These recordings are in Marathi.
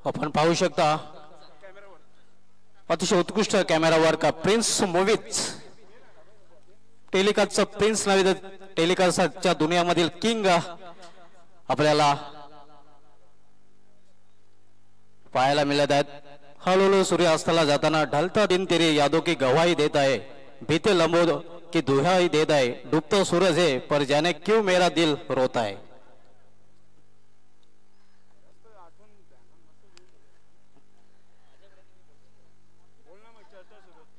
आपण पाहू शकता अतिशय उत्कृष्ट कॅमेरा वर्क प्रिन्स मूवीज टेलिकास्टचा प्रिन्स नावे टेलिकास्टच्या दुनियामधील किंग आपल्याला पाहायला मिळत आहेत। हळूहळू सूर्यास्ताला जाताना ढलता दिन तेरी यादों की गवाही देता है, बीते लम्हों की दुहाई देता है, डूबता सूरज है पर जाने क्यों मेरा दिल रोता है।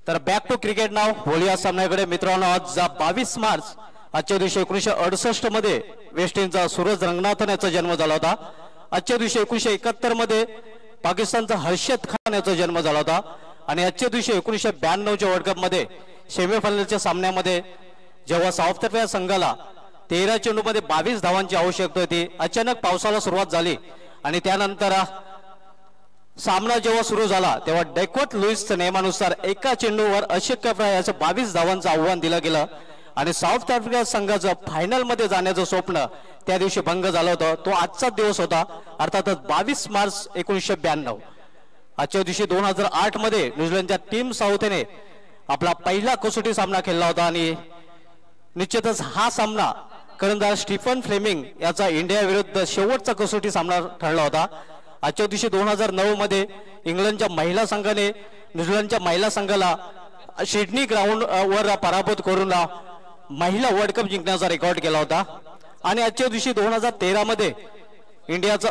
तर बॅक टू क्रिकेट नाव बोलूया सामन्याकडे मित्रांनो। आज 22 मार्च आजच्या दिवशी 1968 मध्ये वेस्ट इंडिजचा सूरज रंगनाथन याचा जन्म झाला होता। आजच्या दिवशी 1971 मध्ये पाकिस्तानचा हर्षद खान याचा जन्म झाला होता आणि आजच्या दिवशी 1992च्या वर्ल्ड कप मध्ये सेमीफायनलच्या सामन्यामध्ये जेव्हा साऊथ आफ्रिका संघाला 13 चेंडूमध्ये 22 धावांची आवश्यकता होती, अचानक पावसाला सुरुवात झाली आणि त्यानंतर सामना जेव्हा सुरू झाला तेव्हा डेक्वर्थ लुईसच्या नियमानुसार एका चेंडूवर अशक्य याचं 22 धावांचं आव्हान दिलं गेलं आणि साऊथ आफ्रिका संघाचं फायनल मध्ये जाण्याचं स्वप्न त्या दिवशी भंग झालं होतं। तो आजचा दिवस होता, अर्थातच 22 मार्च 1992। आजच्या दिवशी 2008 मध्ये न्यूझीलंडच्या टीम साऊथने आपला पहिला कसोटी सामना खेळला होता आणि निश्चितच हा सामना कर्णधार स्टीफन फ्लेमिंग याचा इंडिया विरुद्ध शेवटचा कसोटी सामना ठरला होता। आजच्या दिवशी 2009 मध्ये इंग्लंडच्या महिला संघाने न्यूझीलंडच्या महिला संघाला सिडनी ग्राउंड वर पराभूत करून महिला वर्ल्ड कप जिंकण्याचा रेकॉर्ड केला होता आणि आजच्या दिवशी 2013 मध्ये इंडियाचा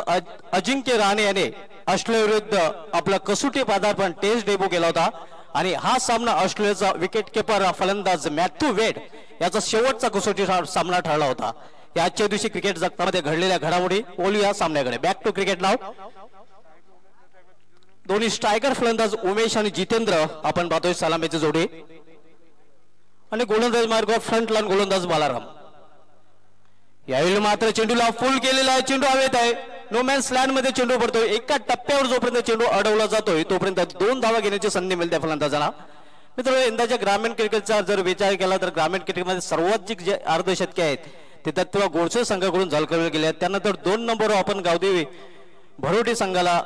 अजिंक्य रहाणे याने ऑस्ट्रेलिया विरुद्ध आपला कसोटी पदार्पण टेस्ट डेब्यू केला होता आणि हा सामना ऑस्ट्रेलियाचा विकेट कीपर फलंदाज मॅथ्यू वेड याचा शेवटचा कसोटी सामना ठरला होता। या आजच्या दिवशी क्रिकेट जगतामध्ये घडलेल्या घडामोडी बोलूया सामन्याकडे। बॅक टू क्रिकेट नाव दोन्ही स्ट्रायकर फलंदाज उमेश आणि जितेंद्र आपण पाहतोय सलामीची जोडी आणि गोलंदाज मार्ग फ्रंट लाईन गोलंदाज बालाराम। यावेळी मात्र चेंडूला फुल केलेला आहे, चेंडू हवेत आहे, नो मॅन्स लँड मध्ये चेंडू पडतोय। एका टप्प्यावर जोपर्यंत चेंडू अडवला जातोय तोपर्यंत 2 धावा घेण्याची संधी मिळते फलंदाजांना। मित्रांनो यंदाच्या ग्रामीण क्रिकेटचा जर विचार केला तर ग्रामीण क्रिकेटमध्ये सर्वाधिक जे अर्धशतके आहेत ते तत्व गोडसे संघाकडून झळकवले गेले आहेत। त्यानंतर 2 नंबरवर आपण गावदेवी भरोडी संघाला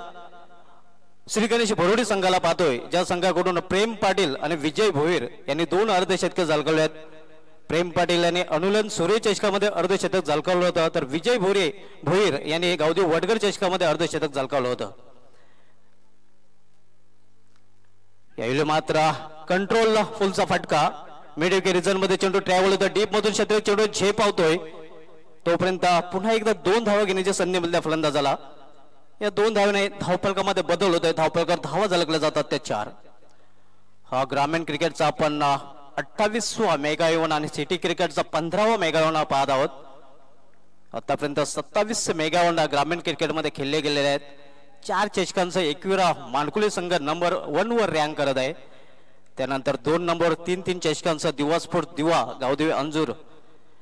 श्री गणेश भरोडी संघाला पाहतोय, ज्या संघाकडून प्रेम पाटील आणि विजय भोईर यांनी 2 अर्धशतके झळकवले आहेत। प्रेम पाटील यांनी अनुलन सूर्य चषकामध्ये अर्धशतक झळकावलं होतं तर विजय भोईर यांनी गावदेवी वडगर चषकामध्ये अर्धशतक झळकावलं होतं। यावेळी मात्र कंट्रोल फुलचा फटका मिड रिजन मध्ये चेंडू ट्रॅव्हल होतो, डीप मधून क्षेत्र चेंडू झेप आवतोय तोपर्यंत पुन्हा एकदा 2 धावा घेण्याची संधी मिळते फलंदाजाला। या 2 धावाने धावफलकामध्ये बदल होतोय, धावफलकावर धावा झळकल्या जातात त्या 4। हा ग्रामीण क्रिकेटचा आपण 28वा मेगा इव्हेंट आणि सिटी क्रिकेटचा 15वा मेगा इव्हेंट पाहत आहोत। आतापर्यंत 27 मेगा इव्हेंट ग्रामीण क्रिकेटमध्ये खेळले गेलेले आहेत। 4 चषकांचा एकविरा मानकुली संघ नंबर 1 वर रँक करत आहे। त्यानंतर 2 नंबर 3 चषकांचा दिवास्फोट दिवा गावदेवी अंजूर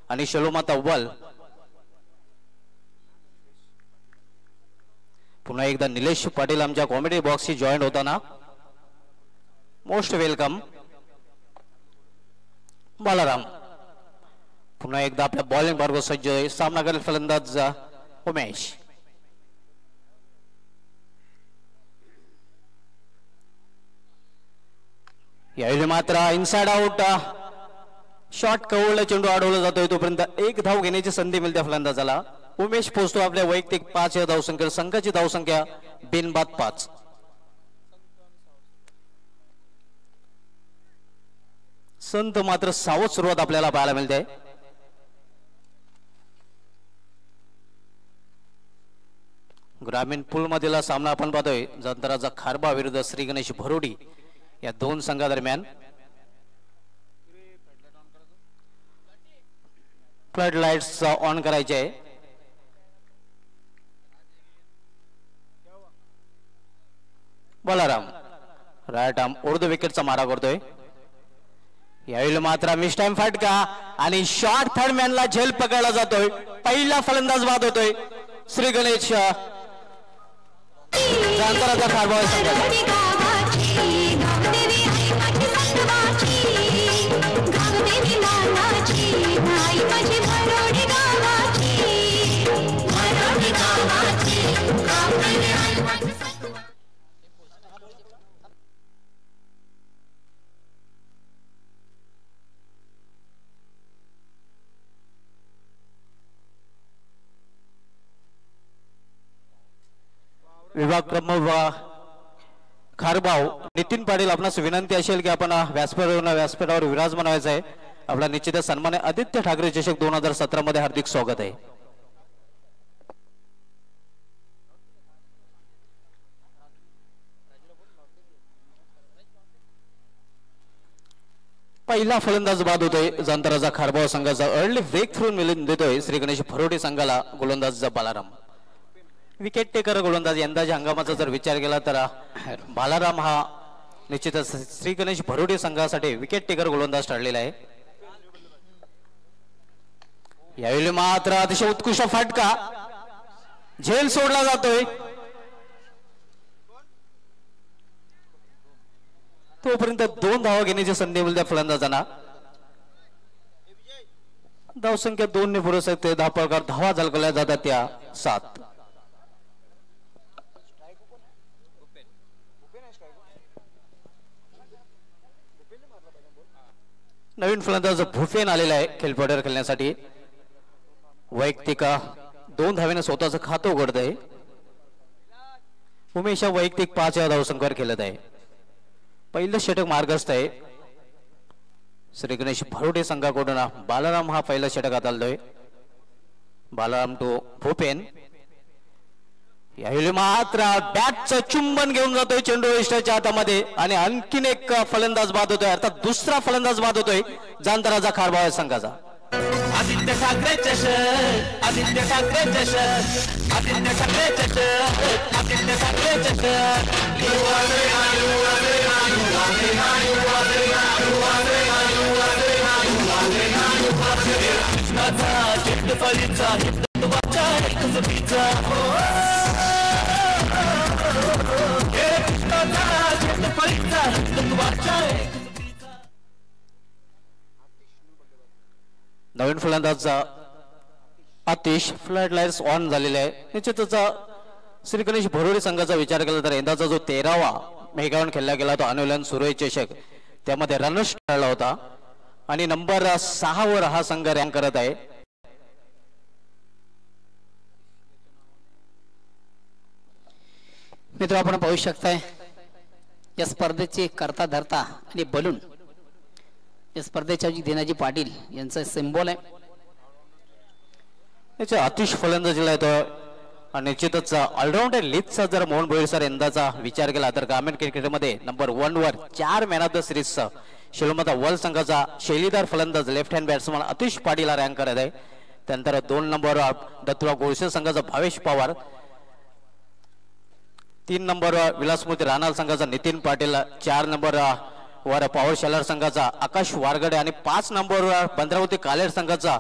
आणि शलोमाता अव्वल। पुन्हा एकदा निलेश पाटील आमच्या कॉमेडी बॉक्सशी जॉईन होताना मोस्ट वेलकम। बालाराम पुन्हा एकदा आपल्या बॉलिंग बरोबर सज्ज सामना करेल फलंदाज उमेश। यावेळी मात्र इनसाइड आउट शॉट कवळला चेंडू अडवला जातोय तोपर्यंत 1 धाव घेण्याची संधी मिळते फलंदाजाला। उमेश पोहोचतो आपल्या वैयक्तिक 5 या धावसंख्या, संघाची धावसंख्या बिनबाद 5। संत मात्र सावध सुरुवात आपल्याला पाहायला मिळते। ग्रामीण पूल मधील सामना आपण पाहतोय, जंतराचा खारबा विरुद्ध श्री गणेश भरोडी या 2 संघादरम्यान। फ्लड लाइट्स ऑन करायचे आहे। बालाराम राईट आर्म उर्ध विकेटचा मारा करतोय। यावेळी मात्र मिस टाइम फटका आणि शॉट थर्ड मॅनला झेल पकडला जातोय। पहिला फलंदाज बाद होतोय श्री गणेश जंतराचा खारबा संघाचा। विभाग क्रमांक खारबाव नितीन पाटील आपणास विनंती असेल की आपण व्यासपीठावर विराजमान व्हायचं आहे. आपला निश्चितच सन्मान्य आदित्य ठाकरे चषक 2017 मध्ये हार्दिक स्वागत आहे. पहिला फलंदाज बाद होतोय जांतराचा खारबाव संघाचा. अर्ली ब्रेक थ्रू मिळून देतोय श्री गणेश भरोडे संघाला गोलंदाज बालाराम. विकेट टेकर गोलंदाज यंदाच्या हंगामाचा जर विचार केला तर बालाराम हा निश्चितच श्री गणेश भरोडे संघासाठी विकेट टेकर गोलंदाज ठरलेला आहे. यावेळी मात्र अतिशय उत्कृष्ट फटका झेल सोडला जातोय. तोपर्यंत 2 धावा घेण्याची संधी मिळते फलंदाजांना. धावसंख्या 2 ने पुरेसे ते धावपळकार धावा झलकल्या जातात त्या 7. नवीन फलंदाज भूपेन आलेला आहे खेळपट्टीवर खेळण्यासाठी. वैयक्तिक 2 धावेने स्वतःचं खातं उघडत आहे. उमेश वैयक्तिक 5 या धावसंख्येवर खेळत आहे. पहिलं षटक मार्गस्थ आहे श्री गणेश भरोडे संघाकडून. बालाराम हा पहिला षटक हाताळतोय. बालाराम टू भूपेन. यावेळी मात्र बॅटचं चुंबन घेऊन जातोय चेंडू यष्टीच्या हातामध्ये आणि आणखीन एक फलंदाज बाद होतोय. अर्थात दुसरा फलंदाज बाद होतोय जांतराचा खारबाव संघाचा. आदित्य ठाकरे चषक, आदित्य ठाकरे चषक, आदित्य ठाकरे चषक, आदित्य ठाकरे चषक. कृष्णाचा चित्तफळीचा हिंदुत्वाच्या एकजुटीचा. कृष्णाचा चित्तफळीचा हिंदुत्वाच्या एकजुटीचा. नवीन फलंदाजचा आतिश. फ्लड लाईट्स ऑन झालेले आहे. निश्चितच श्री गणेश भरोडे संघाचा विचार केला तर यंदाचा जो 13वा मेगावन खेळला गेला तो अनुलन सुरई चषक त्यामध्ये रनर्स ठरला होता आणि नंबर 6 वर हा संघ रँक करत आहे. मित्र आपण पाहू शकताय या स्पर्धेचे करता धरता आणि बलून या स्पर्धेच्या धीनाजी पाटील यांचा सिंबॉल आहे. याचे आतिश फलंदाजीला येतो आणि निश्चितच ऑलराऊंडर लीगचा जर मोहन भोईर सर यंदाचा विचार केला तर ग्रामीण क्रिकेटमध्ये नंबर 1 वर 4 मॅन ऑफ द सिरीज शिलोमता वर्ल्ड संघाचा शैलीदार फलंदाज left hand batsman Atish Patil rank करत आहे. त्यानंतर 2 नंबरवर दत्तुराव गोळसे संघाचा भावेश पवार. 3 नंबरवर विलासमूर्ती राणाल संघाचा नितीन पाटील. 4 नंबरवर पॉवर शेलर संघाचा आकाश वारगडे आणि 5 नंबरवर भद्रावती कालेर संघाचा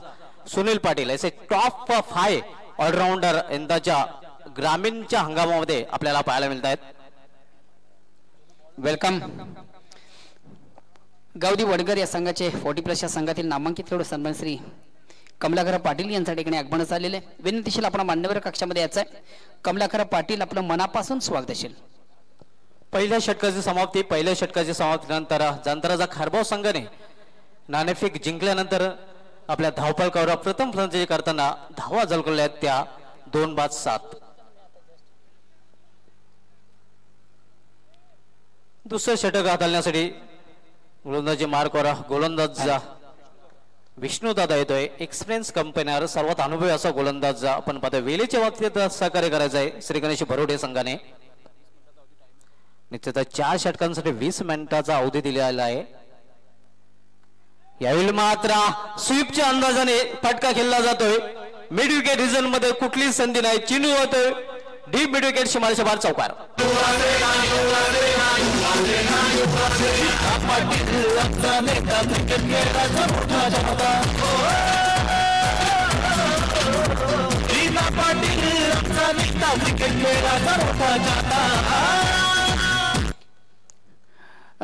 सुनील पाटील. असे टॉप 5 ऑलराऊंडर यंदाच्या ग्रामीणच्या हंगामामध्ये आपल्याला पाहायला मिळत आहेत. वेलकम. गावदी वडगर या संघाचे 40+ या संघातील नामांकित खेळाडू सन्मान श्री कमलाकर पाटील यांच्या ठिकाणी आगमन झालेले. विनंतीशील आपण मान्यवर कक्षामध्ये यायचं आहे. कमलाकर पाटील आपलं मनापासून स्वागत असेल. पहिल्या षटकाची समाप्तीनंतर जांतराचा खारबाव संघाने नाणेफेक जिंकल्यानंतर आपल्या धावपळकावर प्रथम फलंदाजी करताना धावा झळकवल्या आहेत त्या 2 बाद 7. दुसरं षटक हाताळण्यासाठी गोलंदाजी मार्कवर गोलंदाज विष्णू दादा येतोय. एक्सपिरियन्स कंपनीवर सर्वात अनुभवी असा गोलंदाज आपण पाहतो. वेळेच्या बाबतीत सहकार्य करायचं आहे श्री गणेश भरोडे संघाने. निश्चितच 4 षटकांसाठी 20 मिनिटाचा अवधी दिलेला आहे. यावेळी मात्र स्वीपच्या अंदाजाने फटका खेळला जातोय. मिड विकेट रिजन मध्ये कुठलीच संधी नाही. चिनू होतोय डीप मिड विकेट शिमारेच्या बाहेर चौकार.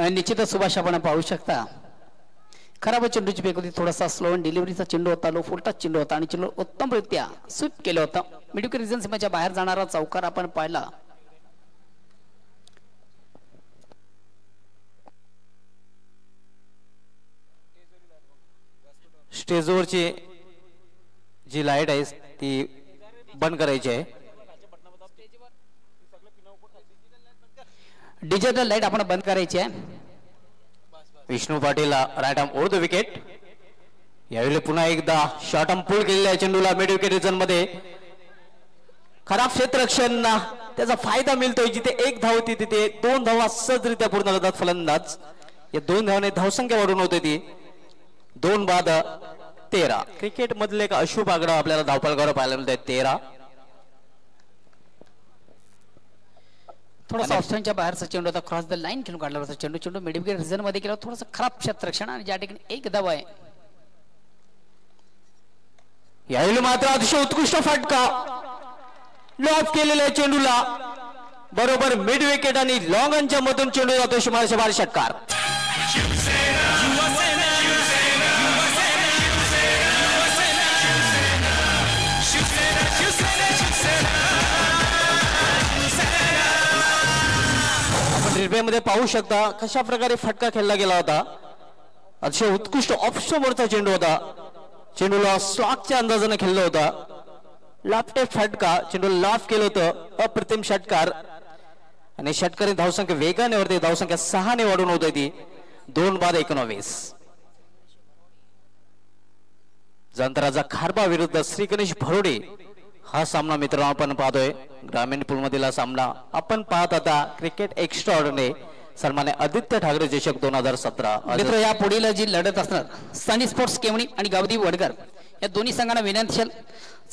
निश्चितच सुभाष आपण पाहू शकता खराब चेंडूची फेक होती. थोडासा स्लो अँड डिलिव्हरीचा चेंडू होता. लो फुलटा चेंडू होता आणि चेंडू उत्तमरित्या स्वीप केलं होतं. मिडविकेट रिजन सीमेच्या बाहेर जाणारा चौकार आपण पाहिला. स्टेजवरची जी लाईट आहे ती बंद करायची आहे. डिजिटल लाईट आपण बंद करायची आहे. Vishnu Patil right arm over the wicket. यावेळी पुन्हा एकदा शॉर्ट आर्म पुल केलेला आहे चेंडूला मिड विकेट रिजन मध्ये. खराब क्षेत्ररक्षण त्याचा फायदा मिळतोय. जिथे एक धाव होती तिथे 2 धावा सहजरित्या पूर्ण करतात फलंदाज. या 2 धावाने धावसंख्या वाढून होते ती 2 बाद 13. क्रिकेट मधले एक अशुभ आकडा आपल्याला धावपळावर पाहायला मिळतोय 13. थोडासा ऑप्शनच्या बाहेरचा चेंडू होता. क्रॉस द लाईन खेळून काढला होता चेंडू. चेंडू मिड विकेट रिजन मध्ये गेला. थोडासा खराब क्षेत्ररक्षण आणि ज्या ठिकाणी एक धाव आहे. यावेळी मात्र अतिशय उत्कृष्ट फटका लॉफ केलेल्या चेंडूला बरोबर मिड विकेट आणि लॉंग ऑनच्या मधून चेंडू जातो शिमारच्या बाहेर. षटकार. आपण रिप्ले मध्ये पाहू शकता कशा प्रकारे फटका खेळला गेला होता. अतिशय उत्कृष्ट ऑफ समोरचा चेंडू होता. चेंडूला स्लॉकच्या अंदाजाने खेळला होता. लाफटे फटका चेंडू लाफ केलं होतं. अप्रतिम षटकार आणि षटकारी धावसंख्या वेगाने वरती धावसंख्या 6 ने वाढून होत ती 2 बाद 19. जंतराचा खारबा विरुद्ध श्री गणेश भरोडे हा सामना मित्रांनो आपण पाहतोय. ग्रामीण पूल मधील हा सामना आपण पाहत आता क्रिकेट एक्स्ट्रा ऑर्डिनरी सन्मान्य आदित्य ठाकरे चषक 2017. मित्र या पुढील जी लढत असणार सनी स्पोर्ट्स केवणी आणि गावदेवी वडगर या दोन्ही संघांना विनंती.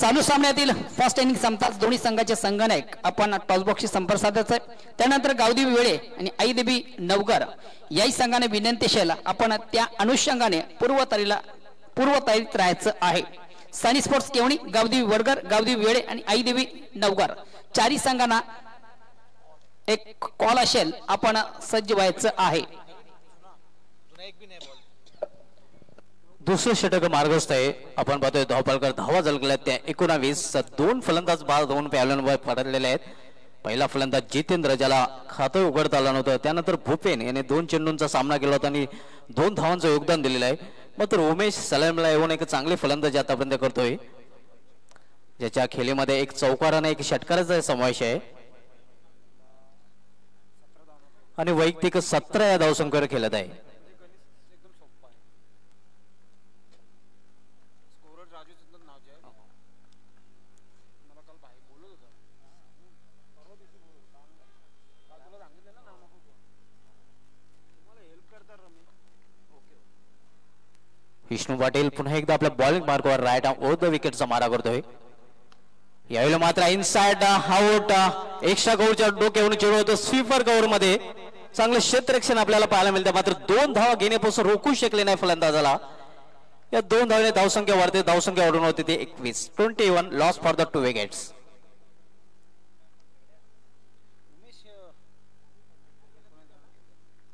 चालू सामन्यातील फर्स्ट इनिंग संपताच दोन्ही संघाचे संघनायक आपण टॉसबॉक्सशी संपर्क साधायचा आहे. त्यानंतर गावदेवी वेळे आणि आईदेवी नवगर याही संघाने विनंती आपण त्या अनुषंगाने पूर्वतयारीत राहायचं आहे. सनी स्पोर्ट्स केवणी गावदेवी वडगर गावदेवी वेळे आणि आईदेवी नवगर चारही संघांना एक कॉल असेल आपण सज्ज व्हायचं आहे. दुसरं षटक मार्गस्थ आहे. आपण पाहतोय धावपळकर धावा झळकल्या त्या 19. 2 फलंदाज बाद 2 पॅलनवर पडलेले आहेत. पहिला फलंदाज जितेंद्र ज्याला खातं उघडता आलं नव्हतं. त्यानंतर भूपेन याने 2 चेंडूंचा सामना केला होता आणि 2 धावांचं योगदान दिलेलं आहे. मात्र उमेश सलामला येऊन एक चांगले फलंदाज आतापर्यंत करतोय. ज्याच्या खेळीमध्ये एक चौकार आणि एक षटकाराचा समावेश आहे आणि वैयक्तिक 17 या धावसंख्येवर खेळत आहे. विष्णू पाटील पुन्हा एकदा आपल्या बॉलिंग मार्कवर राईट आर्म ओव्हर द विकेटचा मारा करतोय. यावेळी मात्र इनसाइड आउट एक्स्ट्रा कव्हरच्या डोक्यावरून चेंडू होतो स्वीपर कव्हर मध्ये. चांगलं क्षेत्ररक्षण आपल्याला पाहायला मिळतं. मात्र 2 धावा घेण्यापासून रोखू शकले नाही फलंदाजाला. या 2 धावाने धावसंख्या वाढते. धावसंख्या वाढून होते ते 21. 21 लॉस फॉर द 2 विकेट्स.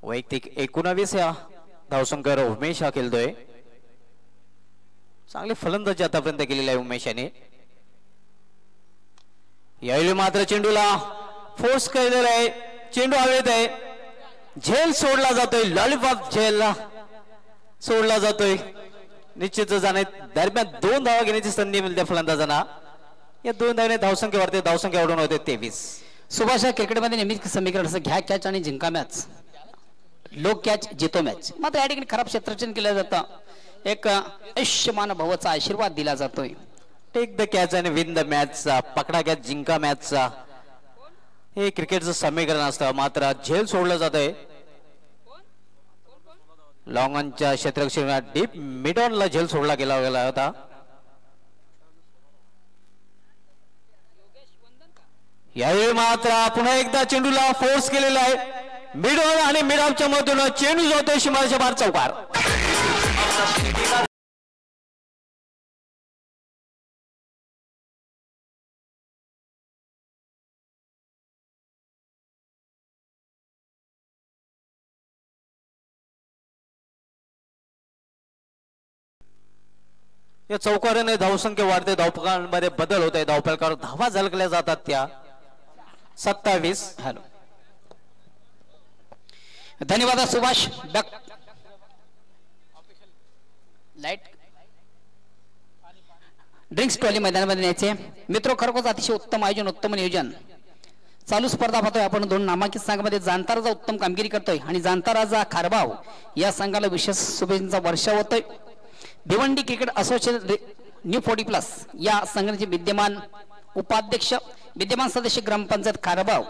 वैयक्तिक 19 या धावसंख्येवर उमेश हा खेळतोय. चांगले फलंदाजी आतापर्यंत केलेले आहे उमेश याने. यावेळी मात्र चेंडूला फोर्स केलेला आहे. चेंडू हवेत आहे. झेल सोडला जातोय. लॉलीपॉप झेलला सोडला जातोय. निश्चित जाणे दरम्यान 2 धावा घेण्याची संधी मिळते फलंदाजांना. या 2 धावाने धावसंख्या वाढते. धावसंख्या वाढून होते 23. सुभाष क्रिकेटमध्ये नेहमीच समीकरण असं घ्या कॅच आणि जिंका मॅच. लोक कॅच जितो मॅच. मात्र या ठिकाणी खराब क्षेत्ररक्षण केलं जातं. एक आयुष्यमान भवचा आशीर्वाद दिला जातोय. टेक द कॅच आणि विन द मॅचचा पकडा कॅच जिंका मॅचचा हे क्रिकेटचं समीकरण असतं. मात्र झेल सोडलं जात आहे. लॉंग ऑनच्या क्षेत्ररक्षणात डीप मिड ऑनला झेल सोडला गेला होता. यावेळी मात्र पुन्हा एकदा चेंडूला फोर्स केलेला आहे. मिड ऑन आणि मिड ऑफच्या मधून चेंडू जातोय शिमारच्या बाहेर. चौकार. या चौकाराने धावसंख्या वाढते. धावपकांमध्ये बदल होत आहे. धावपळकावर धावा झळकल्या जातात त्या 27. हॅलो धन्यवाद सुभाष. लाईट ड्रिंक्स ट्रॉली मैदानामध्ये न्यायचे मित्र. खरोखरच अतिशय उत्तम आयोजन उत्तम नियोजन. चालू स्पर्धा पाहतोय आपण दोन नामांकित संघामध्ये जाणता राजा उत्तम कामगिरी करतोय आणि जाणता राजा खारबाव या संघाला विशेष शुभेच्छांचा वर्षाव होतोय. भिवंडी क्रिकेट असोसिएशन न्यू 40+ या संघाचे विद्यमान उपाध्यक्ष विद्यमान सदस्य ग्रामपंचायत खारबाव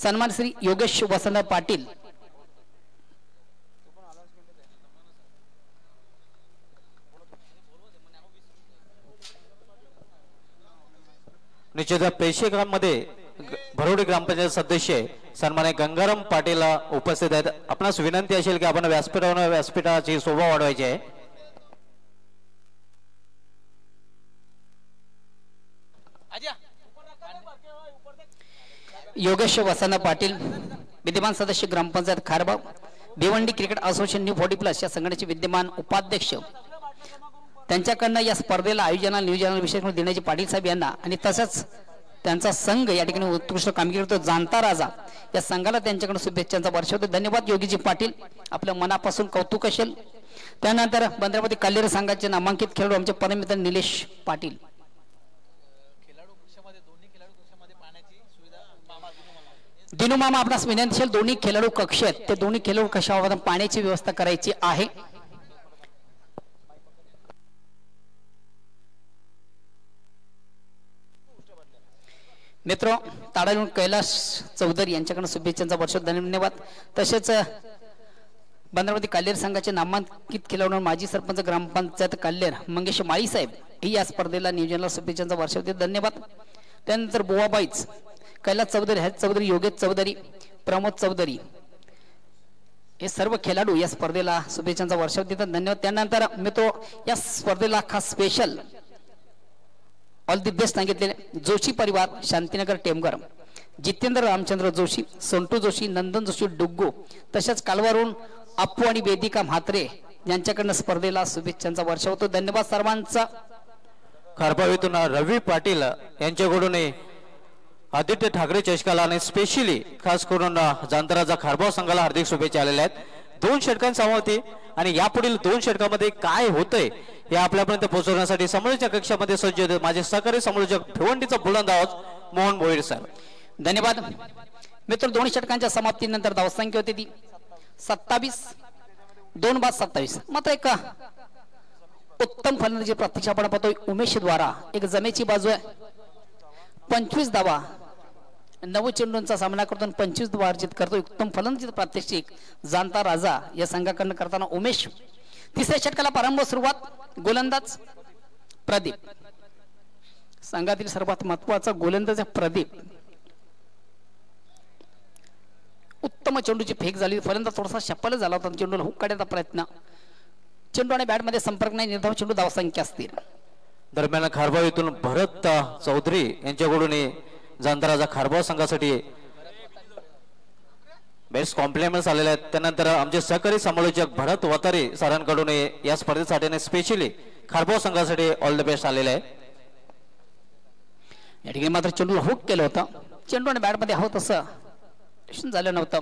सन्मान श्री योगेश वसंत पाटील निश्चित प्रेक्षकांमध्ये भरोडी ग्रामपंचायत सदस्य सन्मान्य गंगाराम पाटील उपस्थित आहेत. आपणास विनंती असेल की आपण व्यासपीठाची शोभा वाढवायची आहे. योगेश वसंत पाटील विद्यमान सदस्य ग्रामपंचायत खारबाव भिवंडी क्रिकेट असोसिएशन न्यू 40+ या संघटनेचे विद्यमान उपाध्यक्ष त्यांच्याकडनं या स्पर्धेला आयोजनाला नियोजनाला विशेष म्हणून देण्याचे पाटील साहेब यांना आणि तसंच त्यांचा संघ या ठिकाणी उत्कृष्ट कामगिरी करतो जाणता राजा या संघाला त्यांच्याकडून शुभेच्छांचा वर्ष होतो. धन्यवाद योगीजी पाटील, आपल्या मनापासून कौतुक असेल. त्यानंतर बंदरापती काल्हेर संघाचे नामांकित खेळाडू आमचे परममित्र निलेश पाटील. दिनू मामा आपणास विनंती असेल दोन्ही खेळाडू कक्ष आहेत ते दोन्ही खेळाडू कक्षावर पाण्याची व्यवस्था करायची आहे. मित्र ताडाळून कैलास चौधरी यांच्याकडून शुभेच्छांचा वर्ष धन्यवाद. तसेच बंदरावती काल्हेर संघाचे नामांकित खेळाडू माजी सरपंच ग्रामपंचायत काल्हेर मंगेश माळी साहेब ही या स्पर्धेला नियोजनाला शुभेच्छांचा वर्ष होते. धन्यवाद. त्यानंतर बुवाबाईच कैलास चौधरी हॅज चौधरी योगेश चौधरी प्रमोद चौधरी हे सर्व खेळाडू या स्पर्धेला शुभेच्छांचा वर्ष देतात. धन्यवाद. त्यानंतर मित्र या स्पर्धेला खास स्पेशल ऑल दी बेस्ट सांगितलेले जोशी परिवार शांतीनगर टेमगर जितेंद्र रामचंद्र जोशी संटू जोशी नंदन जोशी डुग्गू तसेच कालवारून अप्पू आणि वेदिका म्हात्रे यांच्याकडनं स्पर्धेला शुभेच्छांचा वर्ष होतो. धन्यवाद सर्वांचा. खारबावीतून रवी पाटील यांच्याकडून आदित्य ठाकरे चषकाला आणि स्पेशली खास करून जांतराजा खारबाव संघाला हार्दिक शुभेच्छा आलेल्या आहेत. 2 षटकांसमोर आणि यापुढील 2 षटकामध्ये काय होतंय हे आपल्यापर्यंत पोहोचवण्यासाठी समोरच्या कक्षामध्ये सज्ज होते माझे सहकारी समोरचक भिवंडीचा बुलंद आवाज मोहन भोईर साहेब. धन्यवाद मित्र. 2 षटकांच्या समाप्तीनंतर धावसंख्या होती ती 27 2 बाद 27. मात्र एक उत्तम फलंदाजी प्रत्यक्ष आपण पाहतोय उमेश द्वारा एक जमेची बाजू आहे 25 धावा 9 चेंडूंचा सामना करतो 25 धावा अर्जित करतो. उत्तम फलंदाजी प्रात्यक्षिक जाणता राजा या संघाकडून करताना उमेश. तिसऱ्या षटकाला प्रारंभ सुरुवात गोलंदाज प्रदीप संघातील सर्वात महत्वाचा गोलंदाज प्रदीप. उत्तम चेंडूची फेक झाली फलंदाज थोडासा शप्पल झाला होता चेंडूला हुक काढण्याचा प्रयत्न चेंडू आणि बॅट मध्ये संपर्क नाही निर्धाव चेंडू धावसंख्या असतील. दरम्यान खारबाव इथून भरत चौधरी यांच्याकडून जांतराजा खारबाव संघासाठी बेस्ट कॉम्प्लिमेंट्स आलेले आहेत. त्यानंतर आमचे सहकारी समालोचक भरत वतारे सरांकडून या स्पर्धेसाठी स्पेशली खारबाव संघासाठी ऑल द बेस्ट आलेले आहे. या ठिकाणी मात्र चेंडूला हुक केलं होतं चेंडू आणि बॅट मध्ये हवं तसं झालं नव्हतं.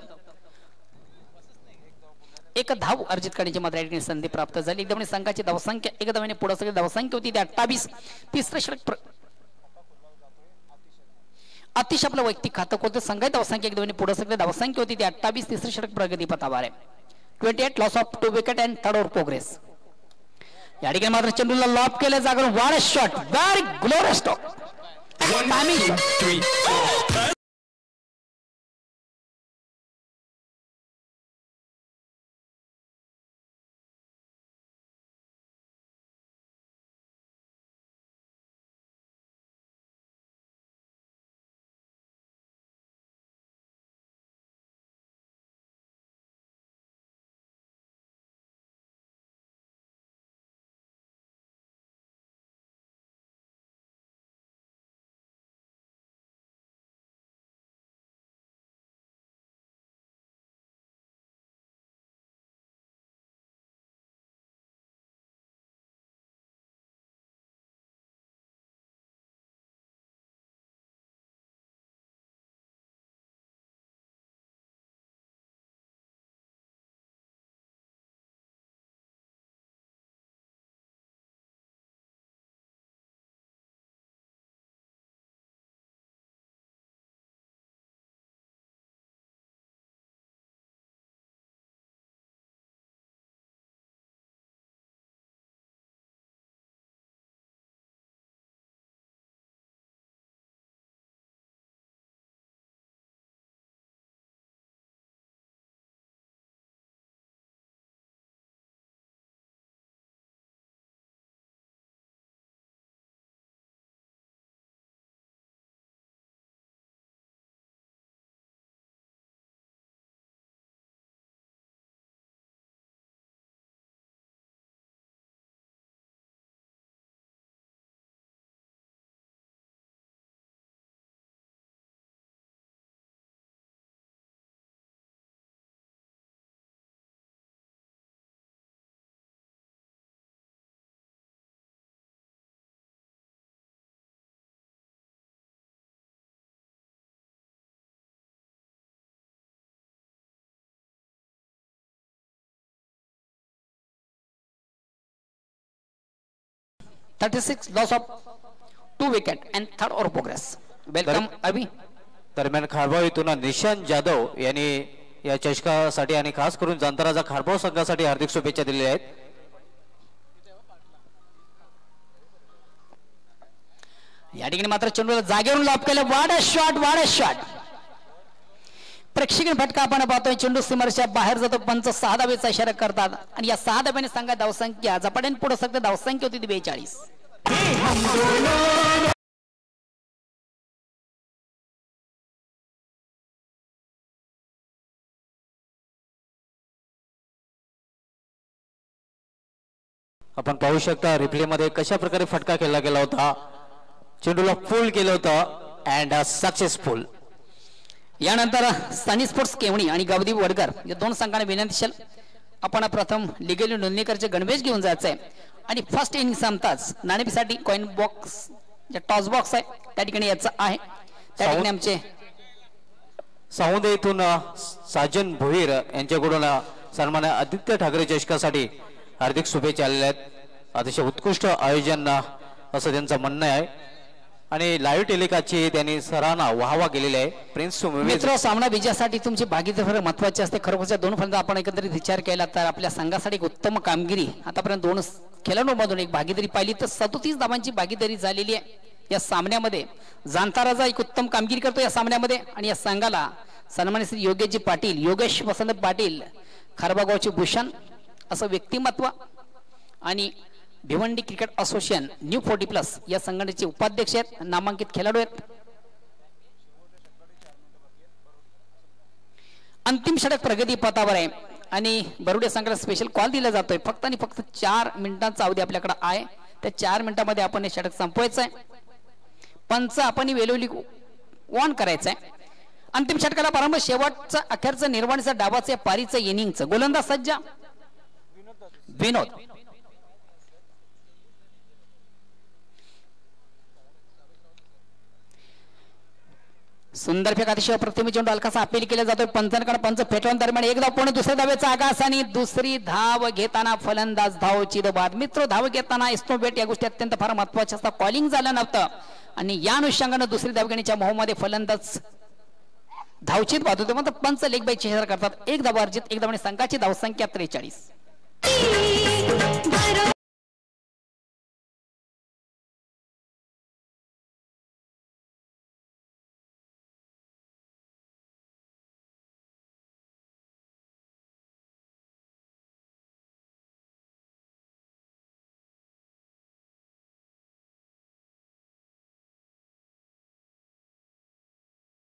एक धाव अर्जित करण्याची मात्र या ठिकाणी संधी प्राप्त झाली. एकदम संघाची धावसंख्या एक धावाने पुढे सगळी धावसंख्या होती ती 28. तिसरं षटक अतिशय आपलं वैयक्तिक खातं कोणतं संघाची धावसंख्या एक धावाने पुढे सगळी धावसंख्या होती ती 28. तिसरं षटक प्रगती पथावर आहे 28 loss of 2 wicket and third over progress. या ठिकाणी मात्र चेंडूला लॉब केल्या जागून वाड shot very glorious stroke. 36 loss of 2 wicket and third over progress. Welcome Abhi. दरम्यान खारबाव इथून निशांत जाधव यांनी या चषकासाठी आणि खास करून जांताराचा खारबाव संघासाठी हार्दिक शुभेच्छा दिलेल्या आहेत. या ठिकाणी मात्र चेंडूला जागेवरून लॉप केलं. वाड शॉट प्रेक्षणीय फटका आपण पाहतोय. चेंडू सीमारेषेच्या बाहेर जातो. पंच 6 धावेचा इशारा करतात आणि या 6 धाब्याने सांगा धावसंख्या झपाट्याने पुढे सगळं धावसंख्या होती 42. आपण पाहू शकता रिप्ले मध्ये कशा प्रकारे फटका खेळला गेला होता. चेंडूला फुल केलं होतं अँड सक्सेसफुल. यानंतर सनी स्पोर्ट्स केवणी आणि गवदीप वडकर या दोन संघाने विनंती आपण प्रथम लिगली नोंदणीकरचे गणवेश घेऊन जायचं आहे आणि फर्स्ट इनिंग संपताच नाणेफीसाठी कॉइन बॉक्स जे टॉस बॉक्स आहे त्या ठिकाणी याचं आहे. त्या ठिकाणी आमचे साऊंद येथून साजन भोईर यांच्याकडून सन्मान आदित्य ठाकरे चषकासाठी हार्दिक शुभेच्छा आलेल्या आहेत. अतिशय उत्कृष्ट आयोजन असं त्यांचं म्हणणं आहे आणि लाईव्ह टेलिकास्टची त्यांनी सराहना वाहवा केलेली आहे. प्रिन्स मित्र सामना विजयासाठी तुमची भागीदारी महत्वाची असते. खरोखरच्या दोन फलंदाज आपण एकंदरीत विचार केला तर आपल्या संघासाठी एक उत्तम कामगिरी आतापर्यंत 2 खेळाडूंमधून एक भागीदारी पाहिली तर 37 धावांची भागीदारी झालेली आहे या सामन्यामध्ये. जांताराजा एक उत्तम कामगिरी करतो या सामन्यामध्ये आणि या संघाला सन्मानित श्री योगेशजी पाटील, योगेश वसंत पाटील, खारबागावचे भूषण असं व्यक्तिमत्व आणि भिवंडी क्रिकेट असोसिएशन न्यू 40+ या संघटनेचे उपाध्यक्ष आहेत, नामांकित खेळाडू आहेत. अंतिम षटक प्रगती पथावर आहे आणि बरुडे संघाला स्पेशल कॉल दिला जातोय. फक्त आणि फक्त 4 मिनिटांचा अवधी आपल्याकडे आहे. त्या 4 मिनिटांमध्ये आपण हे षटक संपवायचं आहे. पंच आपण वेलोली ऑन करायचं आहे. अंतिम षटकाला प्रारंभ शेवटचा अखेरचं निर्वाणीचं डावाचं पारीचं इनिंगचं गोलंदाज सज्ज विनोद. सुंदर फेक अतिशय प्रतिम चेंडू हलकासा अपील केला जातोय पंचांकडे. पंच फेटवून दरम्यान एक धाव पूर्ण दुसऱ्या धावेचा आकाश आणि दुसरी धाव घेताना फलंदाज धावची बाद. मित्र धाव घेताना इस्नोबेट या गोष्टी अत्यंत फार महत्वाच्या असतात. कॉलिंग झालं नव्हतं आणि या अनुषंगाने दुसरी धाव घेण्याच्या मोहमध्ये फलंदाज धावचीत बाद होते. मात्र पंच लेग बाय चेहरा करतात. एक धाव अर्जित, एक धावाने संघाची धावसंख्या 43.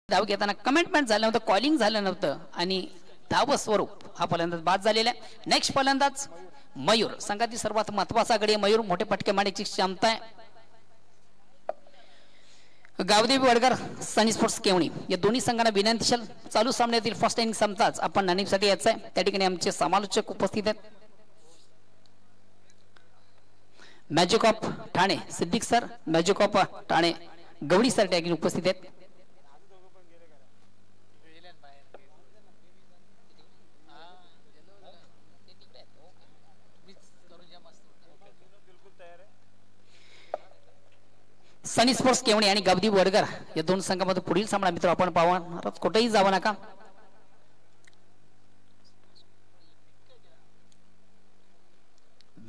धाव घेताना कमेंटमेंट झालं नव्हतं, कॉलिंग झालं नव्हतं आणि धाव स्वरूप हा फलंदाज बाद झालेला आहे. नेक्स्ट फलंदाज मयूर, संघातील सर्वात महत्वाचा गडी मयूर. मोठे फटके मारण्याची क्षमता आहे. गावदेवी वडकर, सनी स्पोर्ट्स केवणी या दोन्ही संघांना विनंती चालू सामन्यातील फर्स्ट इनिंग संपताच आपण नाणेसाठी यायचं आहे. त्या ठिकाणी आमचे समालोचक उपस्थित आहेत. Magic of Thane Siddique sir, magic of Thane Gawdi sir त्या ठिकाणी उपस्थित आहेत. सनी स्पोर्ट्स केवणी आणि गावदेवी वडकर या दोन संघांमध्ये पुढील सामना मित्र आपण पाहणार. कुठेही जावं नका.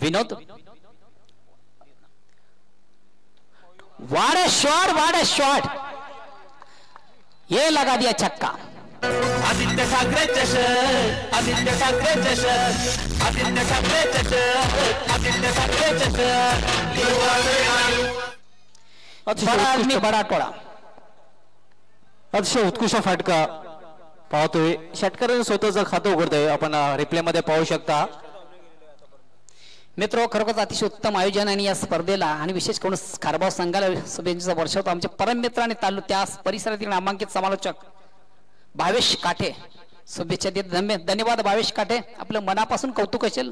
विनोद, वाड़ा शॉट, ये लगा दिया छक्का. आदित्य ठाकरे चषक, आदित्य ठाकरे चषक, आदित्य ठाकरे चषक, आदित्य ठाकरे चषक. बड़ा आदमी बड़ा टोळा. अतिशय उत्कृष्ट फटका पाहतोय. षटकाराने स्वतःचं खातं उघडतोय. आपण रिप्ले मध्ये पाहू शकता. मित्र खरोखर अतिशय उत्तम आयोजन आणि या स्पर्धेला आणि विशेष करून खारबाव संघाला शुभेच्छा वर्षवतो. आमचे परम मित्र आणि त्या परिसरातील नामांकित समालोचक भावेश काठे शुभेच्छा देत. धन्यवाद भावेश काठे, आपलं मनापासून कौतुक असेल.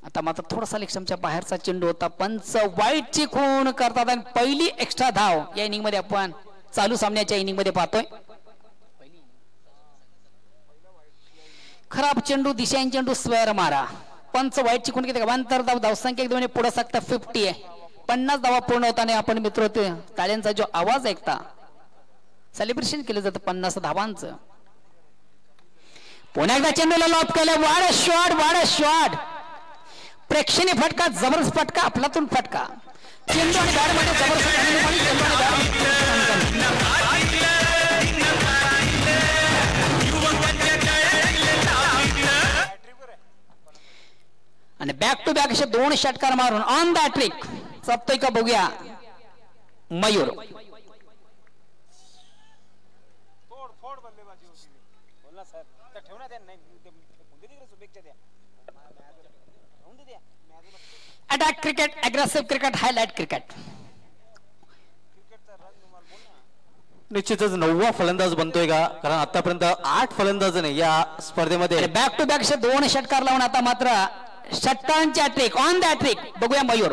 आता मात्र थोडासा लेक्शमच्या बाहेरचा चेंडू होता. पंच वाईटची खूण करतात आणि पहिली एक्स्ट्रा धाव या इनिंग मध्ये आपण चालू सामन्याच्या इनिंग मध्ये पाहतोय. खराब चेंडू, दिशाहीन चेंडू, स्क्वेअर मारा. पंच वाईट चिकून घेते अंतर धाव धावसंख्या एकदम पुढे सांगता 50 आहे. 50 धावा पूर्ण होताना आपण मित्र होते टाळ्यांचा जो आवाज ऐकता सेलिब्रेशन केलं जातं 50 धावांचं. पुन्हा एकदा चेंडूला लॉप केलं. वाड शॉट प्रेक्षणीय फटका जबरदस्त फटका आपलातून फटका चेंडू आणि बॅट मध्ये जबरदस्त आणि बॅक टू बॅक असे 2 षटकार मारून ऑन द ट्रिक सप्तय का बघूया Mayur. Attack cricket aggressive cricket highlight cricket निश्चितच 9वा फलंदाज बनतोय का कारण आतापर्यंत 8 फलंदाजांनी या स्पर्धेमध्ये बॅक टू बॅक 2 षटकार लावून आता मात्र षटकांची हॅट्रिक ऑन द हॅट्रिक बघूया मयूर.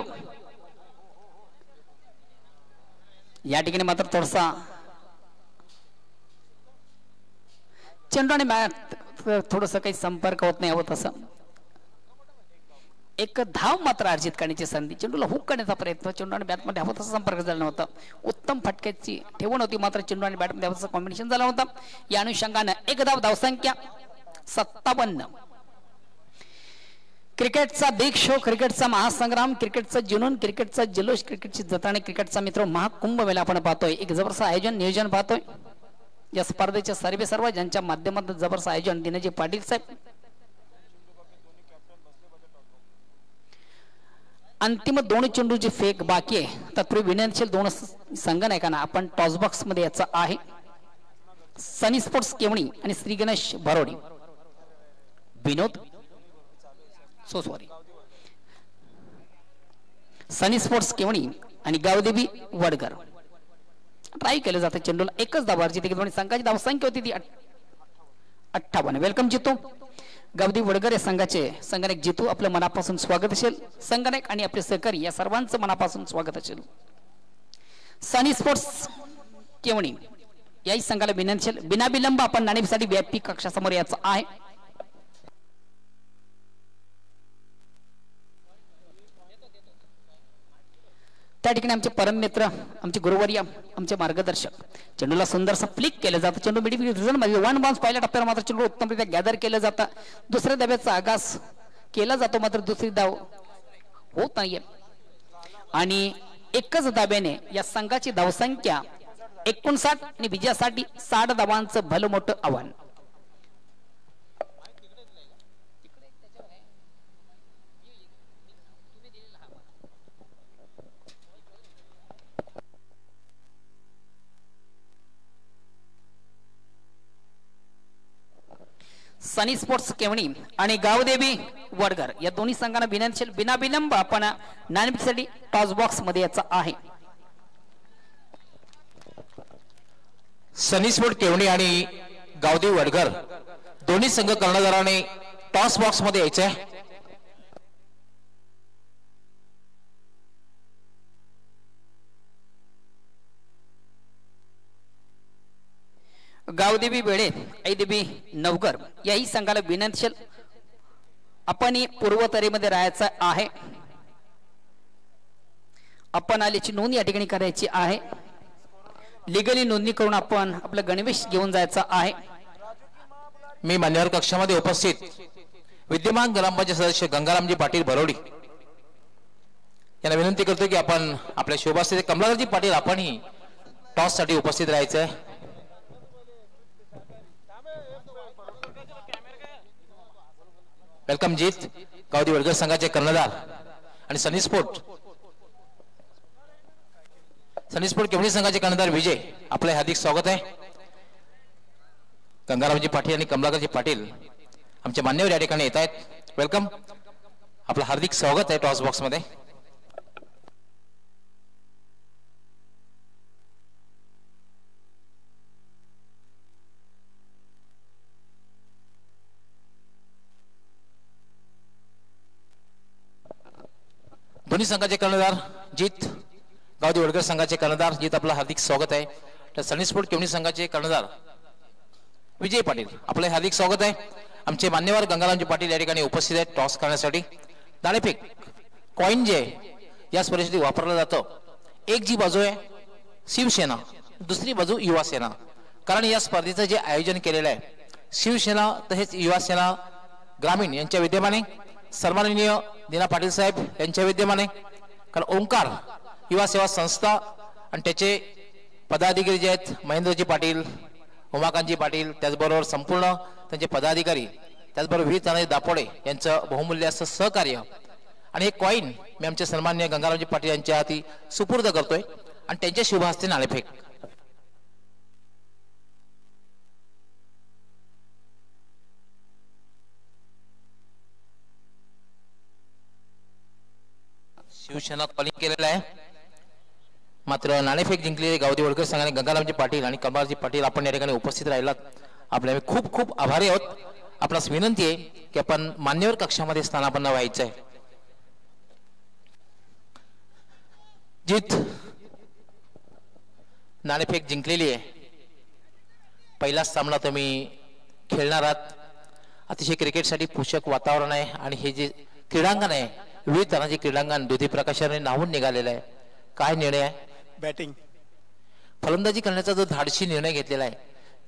या ठिकाणी मात्र थोडासा चेंडू आणि बॅट थोडस काही संपर्क होत नाही हवं तसं. एक धाव मात्र अर्जित करण्याची संधी चेंडूला हुक करण्याचा प्रयत्न चेंडू आणि बॅटमध्ये हवं तसा संपर्क झाला नव्हता. उत्तम फटक्याची ठेवून होती मात्र चेंडू आणि बॅटमध्ये हवं तसं कॉम्बिनेशन झालं होतं. या अनुषंगानं एक धावसंख्या 57. क्रिकेटचा बिग शो क्रिकेटचा महासंग्राम क्रिकेटचा जुनून क्रिकेटचा जल्लोष क्रिकेटची जत्राने क्रिकेटचा मित्र महाकुंभ मेळा आपण पाहतोय. एक जबरदस्त आयोजन नियोजन पाहतोय. या स्पर्धेचे सर्व ज्यांच्या माध्यमातून जबरदस्त आयोजन दिनेजी पाटील साहेब. अंतिम 2 चेंडूची फेक बाकी आहे तत्पूर्वी विनंती 2 संघनायकांना आपण टॉस बॉक्स मध्ये याचा आहे. सनी स्पोर्ट्स केवणी आणि श्री गणेश भरोडी विनोद सॉरी सनी स्पोर्ट्स केवणी आणि गावदेवी वडगर ट्राय केलं जातं. चेंडूला एकच धाव अर्जित केली. संघाची धावसंख्या होती ती 58. वेलकम जितू गावदेवी वडगर या संघाचे संघनायक जितू आपलं मनापासून स्वागत असेल. संघनायक आणि आपले सहकारी या सर्वांचं मनापासून स्वागत असेल. सनी स्पोर्ट्स केवणी याही संघाला विनंती बिना विलंब आपण नाणेफेसाठी व्यापी कक्षासमोर याचं आहे. त्या ठिकाणी आमचे परम मित्र आमचे गुरुवर्य आमचे मार्गदर्शक चेंडूला सुंदरसा फ्लिक केलं जातं. चेंडू मिड रिझन मध्ये 1 बाउन्स पहिल्या टप्प्यावर मात्र चेंडू उत्तमरित्या गॅदर केलं जातं. दुसऱ्या धाब्याचा आगास केला जातो मात्र दुसरी धाव होत नाहीये आणि एकच धाब्याने या संघाची धावसंख्या 59 आणि विजयासाठी 60 धावांचं भलं मोठं आव्हान. सनी स्पोर्ट्स केवणी आणि गावदेवी वडगर या दोन्ही संघांना विनंती बिना विलंब आपण नाणेफेकीसाठी टॉस बॉक्स मध्ये याचा आहे. सनी स्पोर्ट केवणी आणि गावदेवी वडगर दोन्ही संघ कर्णधाराने टॉस बॉक्स मध्ये यायचे. गावदेवी वेळे ऐदेवी नवकर याही संघाला विनंती आपण पूर्वतरेमध्ये राहायचं आहे. आपण आल्याची नोंद या ठिकाणी करायची आहे. लिगली नोंदणी करून आपण आपलं गणवेश घेऊन जायचं आहे. मी मान्यवर कक्षामध्ये उपस्थित विद्यमान ग्रामपंचायत सदस्य गंगारामजी पाटील भरोडी यांना विनंती करतो की आपण आपल्या शोभास्थित कमलाकरजी पाटील आपणही टॉस साठी उपस्थित राहायचं. वेलकम जीत गावदेवी वडगर संघाचे कर्णधार आणि सनी स्पोर्ट केवणी संघाचे कर्णधार विजय आपले हार्दिक स्वागत आहे. गंगारामजी पाटील आणि कमलाकरजी पाटील आमचे मान्यवर या ठिकाणी येत आहेत. वेलकम आपलं हार्दिक स्वागत आहे टॉस बॉक्स मध्ये. दोन्ही संघाचे कर्णधार जीत गावदेवी वडगर संघाचे कर्णधार जीत आपलं हार्दिक स्वागत आहे. तर सनी स्पोर्ट केवणी संघाचे कर्णधार विजय पाटील आपले हार्दिक स्वागत आहे. आमचे मान्यवर गंगारामजी पाटील या ठिकाणी उपस्थित आहेत टॉस करण्यासाठी. नाणेफेक कॉइन जे या स्पर्धेसाठी वापरलं जातं, एक जी बाजू आहे शिवसेना, दुसरी बाजू युवा सेना. कारण या स्पर्धेचं जे आयोजन केलेलं आहे शिवसेना तसेच युवा सेना ग्रामीण यांच्या विद्यमाने, सन्माननीय दीना पाटील साहेब यांच्या विद्यमाने, कारण ओंकार युवा सेवा संस्था आणि त्याचे पदाधिकारी जे आहेत महेंद्रजी पाटील, उमाकांतजी पाटील, त्याचबरोबर संपूर्ण त्यांचे पदाधिकारी, त्याचबरोबर वीर तानाजी दापोडे यांचं बहुमूल्य असं सहकार्य. आणि हे कॉइन मी आमचे सन्माननीय गंगारामजी पाटील यांच्या हाती सुपूर्द करतोय आणि त्यांच्या शुभ हस्ते नाणेफेक. शिवसेना कॉलिंग केलेला आहे, मात्र नाणेफेक जिंकलेले गावदी वडकर संघाने गंगारामजी पाटील आणि कमलाजी पाटील आपण या ठिकाणी उपस्थित राहिलात, आपल्या खूप खूप आभारी आहोत. आपणास विनंती आहे की आपण मान्यवर कक्षामध्ये स्थानापन्न व्हायचं आहे. जीत नाणेफेक जिंकलेली आहे. पहिलाच सामना तुम्ही खेळणार आहात. अतिशय क्रिकेटसाठी पोषक वातावरण आहे आणि हे जे क्रीडांगण आहे विविध तानाजी क्रीडांगण दुधी प्रकाशाने नावून निघालेलं आहे. काय निर्णय आहे? बॅटिंग फलंदाजी करण्याचा जो धाडसी निर्णय घेतलेला आहे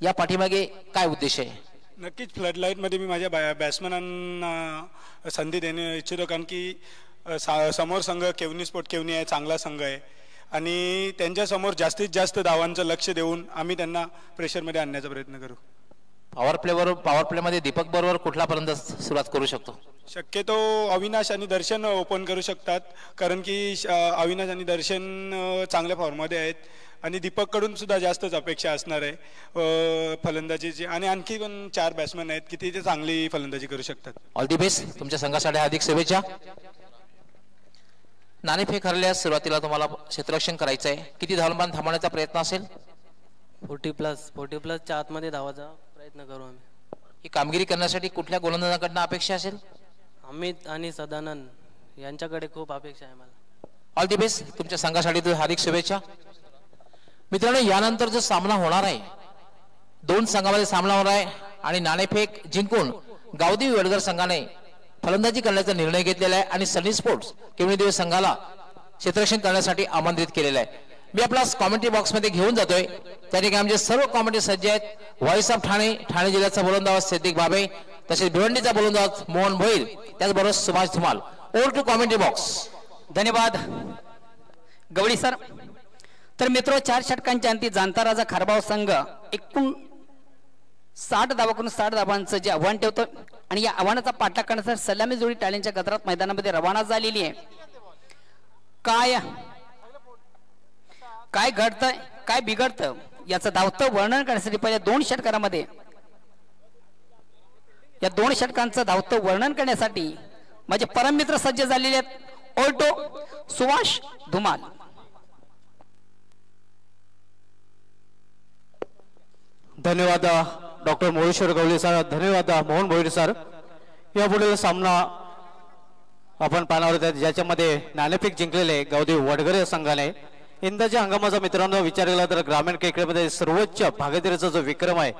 या पाठीमागे काय उद्देश आहे? नक्कीच फ्लड लाईटमध्ये मी माझ्या बॅट्समॅनांना संधी देणे इच्छितो, कारण की समोर संघ केवनी स्पोर्ट केवनी आहे, चांगला संघ आहे आणि त्यांच्यासमोर जास्तीत जास्त धावांचं लक्ष देऊन आम्ही त्यांना प्रेशरमध्ये आणण्याचा प्रयत्न करू. पॉवर प्लेमध्ये दीपक बरोबर कुठला पर्यंत सुरुवात करू शकतो? शक्यतो अविनाश आणि दर्शन ओपन करू शकतात, कारण की अविनाश आणि दर्शन चांगल्या फॉर्ममध्ये आहेत आणि दीपककडून सुद्धा जास्तच अपेक्षा असणार आहे फलंदाजीची. आणि आणखी पण 4 बॅट्समॅन आहेत की ते चांगली फलंदाजी करू शकतात. All the best. तुमच्या संघासाठी हार्दिक शुभेच्छा. नाणेफेक हरल्यास सुरुवातीला तुम्हाला क्षेत्ररक्षण करायचं आहे. किती धावमान थांबवण्याचा प्रयत्न असेल? 40+ आतमध्ये धावायचा प्रयत्न करू आम्ही. ही कामगिरी करण्यासाठी कुठल्या गोलंदाजाकडनं अपेक्षा असेल? अमित आणि सदानंद यांच्याकडे खूप अपेक्षा आहे मला. All the best. तुमच्या संघासाठी हार्दिक शुभेच्छा. मित्रांनो, यानंतर जो सामना होणार आहे 2 संघामध्ये सामना होणार आहे आणि नाणेफेक जिंकून गावदेवी वडगर संघाने फलंदाजी करण्याचा निर्णय घेतलेला आहे आणि सनी स्पोर्ट्स केवणीदेवी संघाला क्षेत्ररक्षण करण्यासाठी आमंत्रित केलेलं आहे. मी आपला कॉमेंट्री बॉक्समध्ये घेऊन जातोय. त्या ठिकाणी आमचे सर्व कॉमेंट्री सज्ज आहेत. व्हॉइस ऑफ ठाणे जिल्ह्याचा गोलंदाज सिद्दीक भाबे, तसेच भिवंडीचा गोलंदाज मोहन भोईर, त्याचबरोबर Subhash Dhumal. Over to commentary box. धन्यवाद गवळी सर. तर मित्रो, 4 षटकांच्या अंती जाणता राजा खारबाव संघ एकूण 60 धावा करून 60 धावांचं जे आव्हान ठेवतो आणि या आव्हानाचा पाठलाग करण्यासाठी सलामी जोडी टाळ्यांच्या गजरात मैदानामध्ये रवाना झालेली आहे. काय घडतंय, काय बिघडतं याचं धावतं वर्णन करण्यासाठी पहिल्या 2 षटकांमध्ये या 2 षटकांचं धावतं वर्णन करण्यासाठी माझे परममित्र सज्ज झालेले आहेत. ओल्टो सुभाष धुमाल. धन्यवाद डॉक्टर मोहेश्वर गवळी सर. धन्यवाद मोहन भोईर सर. यापुढील सामना आपण पाहणार आहोत ज्याच्यामध्ये नाणेफेक जिंकलेले गावदेवी वडगर संघाने. यंदाच्या हंगामाचा मित्रांनो विचार केला तर ग्रामीण क्रिकेटमध्ये सर्वोच्च भागीदारीचा जो विक्रम आहे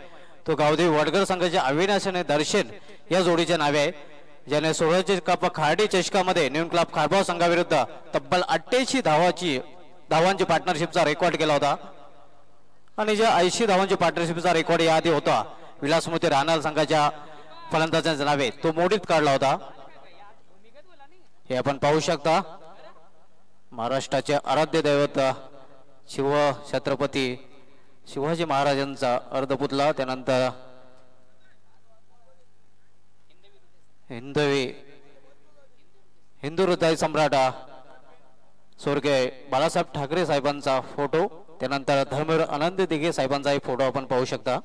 तो गावदेवी वडगर संघाच्या अविनाश आणि दर्शन या जोडीच्या नावे आहे, ज्याने 16 कप खार्डी चषकामध्ये न्यून क्लब खारबाव संघाविरुद्ध तब्बल 88 धावांची पार्टनरशिपचा रेकॉर्ड केला होता. आणि ज्या 80 धावांची पार्टनरशिपचा रेकॉर्ड याआधी होता विलासमूर्ती राहणार संघाच्या फलंदाजांच्या नावे, तो मोडीत काढला होता. हे आपण पाहू शकता. महाराष्ट्राचे आराध्य दैवत शिव छत्रपती शिवाजी महाराजांचा अर्धपुतला, त्यानंतर हिंदू हृदय सम्राट स्वर्गीय बाळासाहेब ठाकरे साहेबांचा फोटो, त्यानंतर धर्मवीर आनंद दिघे साहेबांचा फोटो आपण पाहू शकता.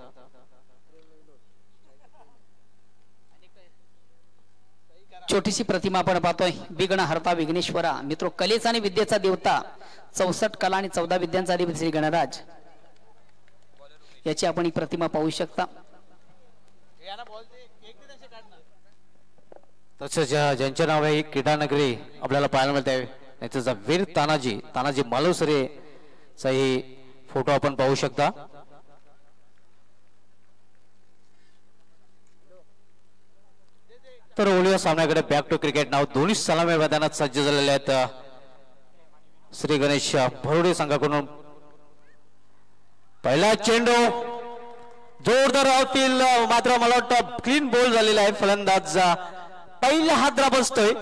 छोटीशी प्रतिमा आपण पाहतोय. विघ्न हरता विघ्नेश्वरा. मित्रो, कलेचा आणि विद्येचा देवता, 64 कला आणि 14 विद्यांचा अधिपती श्री गणराज याची आपण ही प्रतिमा पाहू शकता. तसंच ज्यांचे नाव आहे क्रीडानगरी आपल्याला पाहायला मिळते त्याचा वीर तानाजी मालुसरे चाही फोटो आपण पाहू शकता. तर ओलिया सामन्याकडे बॅक टू क्रिकेट नाव दोन्ही सलामी मैदानात सज्ज झालेले आहेत श्री गणेश भरोडे संघाकडून पहिला चेंडू जोरदार आवतील मात्र मला वाटतं क्लीन बॉल झालेला आहे फलंदाज पहिला हादरा बसतोय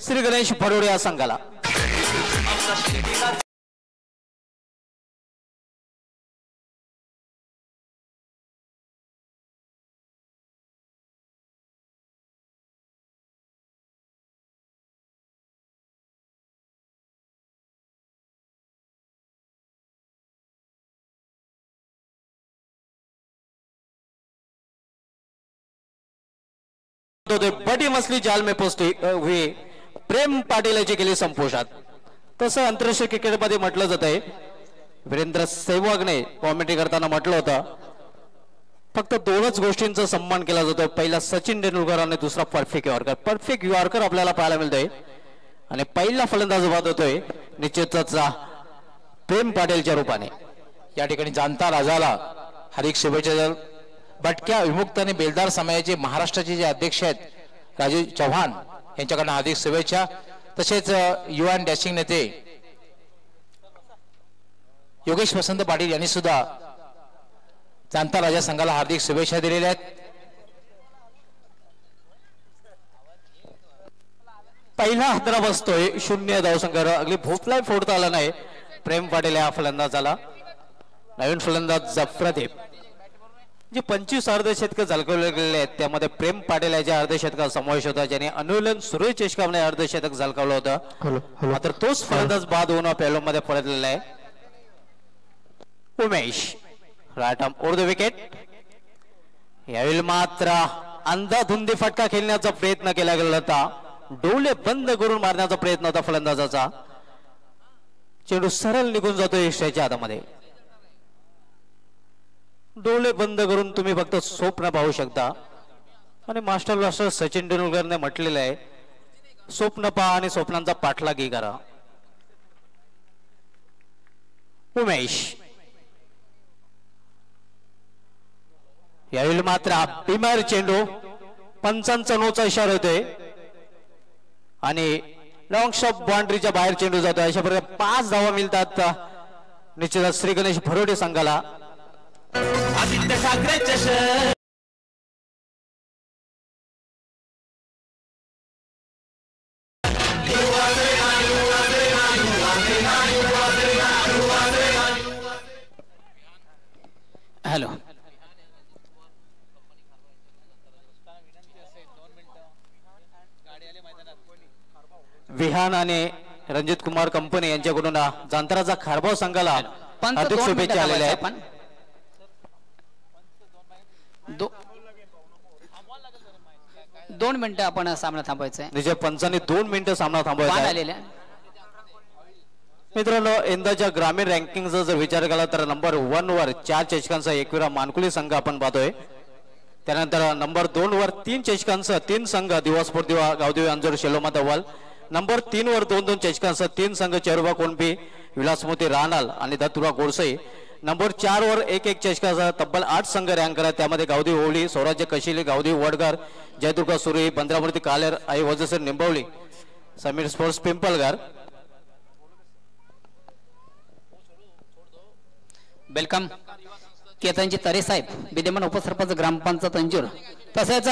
श्री गणेश भरोडे या संघाला बड़ी मछली जाल में पोचते हुए प्रेम पाटील याची केली संपोषात तसं आंतरराष्ट्रीय क्रिकेट मध्ये म्हटलं जात आहे वीरेंद्र सेहवागने कॉमेंट्री करताना म्हटलं होतं फक्त दोनच गोष्टींचा सन्मान केला जातो पहिला सचिन तेंडुलकर आणि दुसरा परफेक्ट यॉर्कर आपल्याला पाहायला मिळतोय आणि पहिला फलंदाज बाद होतोय निश्चितच प्रेम पाटीलच्या रूपाने या ठिकाणी जाणता राजाला हार्दिक शुभेच्छा भटक्या विमुक्त आणि बेलदार समाजाचे महाराष्ट्राचे जे अध्यक्ष आहेत राजीव चव्हाण यांच्याकडून हार्दिक शुभेच्छा तसेच युवा डॅशिंग नेते योगेश वसंत पाटील यांनी सुद्धा जाणता राजा संघाला हार्दिक शुभेच्छा दिलेल्या आहेत पहिला हादरा बसतोय 0 धावसंख्या अगदी भोपलाय फोडता आला नाही प्रेम पाटील या फलंदाजाला नवीन फलंदाज जफरदीप जे 25 अर्धशतक झळकवले गेले आहेत त्यामध्ये प्रेम पाटील याच्या अर्धशतका समावेश होता ज्याने अनुलन सुरेश चेशकामने अर्धशतक झळकावलं होतं मात्र तोच फलंदाज बाद होऊन पेलो मध्ये पडलेला आहे Umesh right arm over the wicket यावेळी मात्र अंधाधुंदी फटका खेळण्याचा प्रयत्न केला गेला होता डोळे बंद करून मारण्याचा प्रयत्न होता फलंदाजाचा चेंडू सरळ निघून जातो यशाच्या हातामध्ये डोळे बंद करून तुम्ही फक्त स्वप्न पाहू शकता आणि मास्टर ब्लास्टर सचिन तेंडुलकरने म्हटलेलं आहे स्वप्न पहा आणि स्वप्नांचा पाठलागी करा उमेश यावेळी मात्र बिमार चेंडू पंचांचा नोचा इशारा होतोय आणि लॉंग शॉट बाउंड्रीच्या बाहेर चेंडू जातोय अशा प्रकारे 5 धावा मिळतात निश्चितच श्री गणेश भरोडे संघाला आदित्य ठाकरे हॅलो विहान आणि रणजित कुमार कंपनी यांच्याकडून जांतराचा खारभाव संघाला हार्दिक शुभेच्छा आलेल्या आहेत 2 मिनिटं आपण सामना थांबवायचा आहे निजे पंचांनी 2 मिनिटं सामना थांबवायचा आहे मित्रांनो यंदाच्या ग्रामीण रँकिंगचा जर विचार केला तर नंबर 1 वर 4 चषकांचा एकविरा मानकुली संघ आपण पाहतोय त्यानंतर नंबर 2 वर 3 चषकांचा 3 संघ दिवसपूर दिवा गावदेवी अंजोर शेलोमा दवाल नंबर 3 वर 2-2 चषकांचा 3 संघ चेरुबा कोणपी विलासमोती रानाल आणि दत्तुरा गोडसई नंबर 4 वर 1-1 चषकाचा तब्बल 8 संघ रँक आहेत त्यामध्ये गावदेवी होळी सौराज्य कशिली गावदेवी वडगार जयदुर्गा सुरी बंद्रामूर्ती कालेर आई वजसर निंबवली समीर स्पोर्ट्स पिंपलगार वेलकम केतनजी तरे साहेब विद्यमान उपसरपंच ग्रामपंचायत अंजूर तसेच